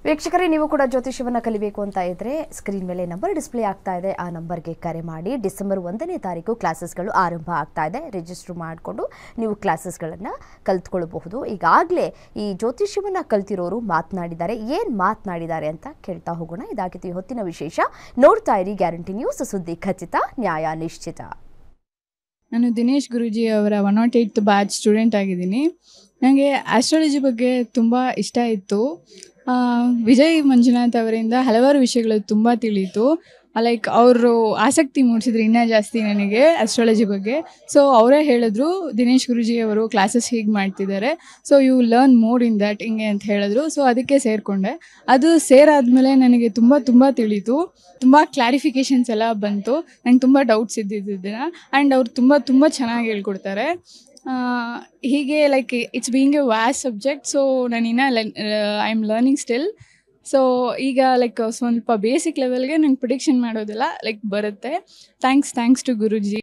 ವೀಕ್ಷಕರೇ, ನೀವು ಕೂಡ ಜ್ಯೋತಿಷ್ಯವನ್ನು ಕಲಿಬೇಕು ಅಂತ ಇದ್ದರೆ ಸ್ಕ್ರೀನ್ ಮೇಲೆ ನಂಬರ್ ಡಿಸ್ಪ್ಲೇ ಆಗ್ತಾ ಇದೆ. ಆ ನಂಬರ್ಗೆ ಕರೆ ಮಾಡಿ. ಡಿಸೆಂಬರ್ 1ನೇ ತಾರೀಕು ಕ್ಲಾಸಸ್ಗಳು ಆರಂಭ ಆಗ್ತಾ ಇದೆ. ರಿಜಿಸ್ಟರ್ ಮಾಡಿಕೊಂಡು ನೀವು ಕ್ಲಾಸಸ್ಗಳನ್ನು ಕಲ್ತ್ಕೊಳ್ಬಹುದು. ಈಗಾಗಲೇ ಈ ಜ್ಯೋತಿಷ್ಯವನ್ನು ಕಲ್ತಿರೋರು ಮಾತನಾಡಿದ್ದಾರೆ. ಏನು ಮಾತನಾಡಿದ್ದಾರೆ ಅಂತ ಕೇಳ್ತಾ ಹೋಗೋಣ. ಇದಾಗಿತ್ತು ಈ ಹೊತ್ತಿನ ವಿಶೇಷ. ನೋಡ್ತಾ ಇರಿ ಗ್ಯಾರಂಟಿ ನ್ಯೂಸ್, ಸುದ್ದಿ ಖಚಿತ, ನ್ಯಾಯ ನಿಶ್ಚಿತ. ನಾನು ದಿನೇಶ್ ಗುರೂಜಿ ಅವರ 108th ಬ್ಯಾಚ್ ಸ್ಟೂಡೆಂಟ್ ಆಗಿದ್ದೀನಿ. ನನಗೆ ಆಸ್ಟ್ರಾಲಜಿ ಬಗ್ಗೆ ತುಂಬ ಇಷ್ಟ ಇತ್ತು. ವಿಜಯ್ ಮಂಜುನಾಥ್ ಅವರಿಂದ ಹಲವಾರು ವಿಷಯಗಳು ತುಂಬ ತಿಳಿಯಿತು. ಲೈಕ್ ಅವರು ಆಸಕ್ತಿ ಮೂಡಿಸಿದ್ರು ಇನ್ನೂ ಜಾಸ್ತಿ ನನಗೆ ಆಸ್ಟ್ರಾಲಜಿ ಬಗ್ಗೆ. ಸೊ ಅವರೇ ಹೇಳಿದ್ರು, ದಿನೇಶ್ ಗುರುಜಿ ಅವರು ಕ್ಲಾಸಸ್ ಹೀಗೆ ಮಾಡ್ತಿದ್ದಾರೆ, so you learn more in that ಹಿಂಗೆ ಅಂತ ಹೇಳಿದ್ರು. ಸೊ ಅದಕ್ಕೆ ಸೇರಿಕೊಂಡೆ. ಅದು ಸೇರಾದ್ಮೇಲೆ ನನಗೆ ತುಂಬ ತಿಳಿತು, ತುಂಬ ಕ್ಲಾರಿಫಿಕೇಷನ್ಸ್ ಎಲ್ಲ ಬಂತು. ನಂಗೆ ತುಂಬ ಡೌಟ್ಸ್ ಇದ್ದಿದ್ದನ್ನ ಆ್ಯಂಡ್ ಅವ್ರು ತುಂಬ ಚೆನ್ನಾಗಿ ಹೇಳ್ಕೊಡ್ತಾರೆ. ಹೀಗೆ like it's being a vast subject. So ನಾನಿನ್ನ I am learning still. So ಈಗ ಲೈಕ್ ಸ್ವಲ್ಪ ಬೇಸಿಕ್ ಲೆವೆಲ್ಗೆ ನಂಗೆ ಪ್ರಿಡಿಕ್ಷನ್ ಮಾಡೋದಿಲ್ಲ ಲೈಕ್ ಬರುತ್ತೆ. Thanks to Guruji.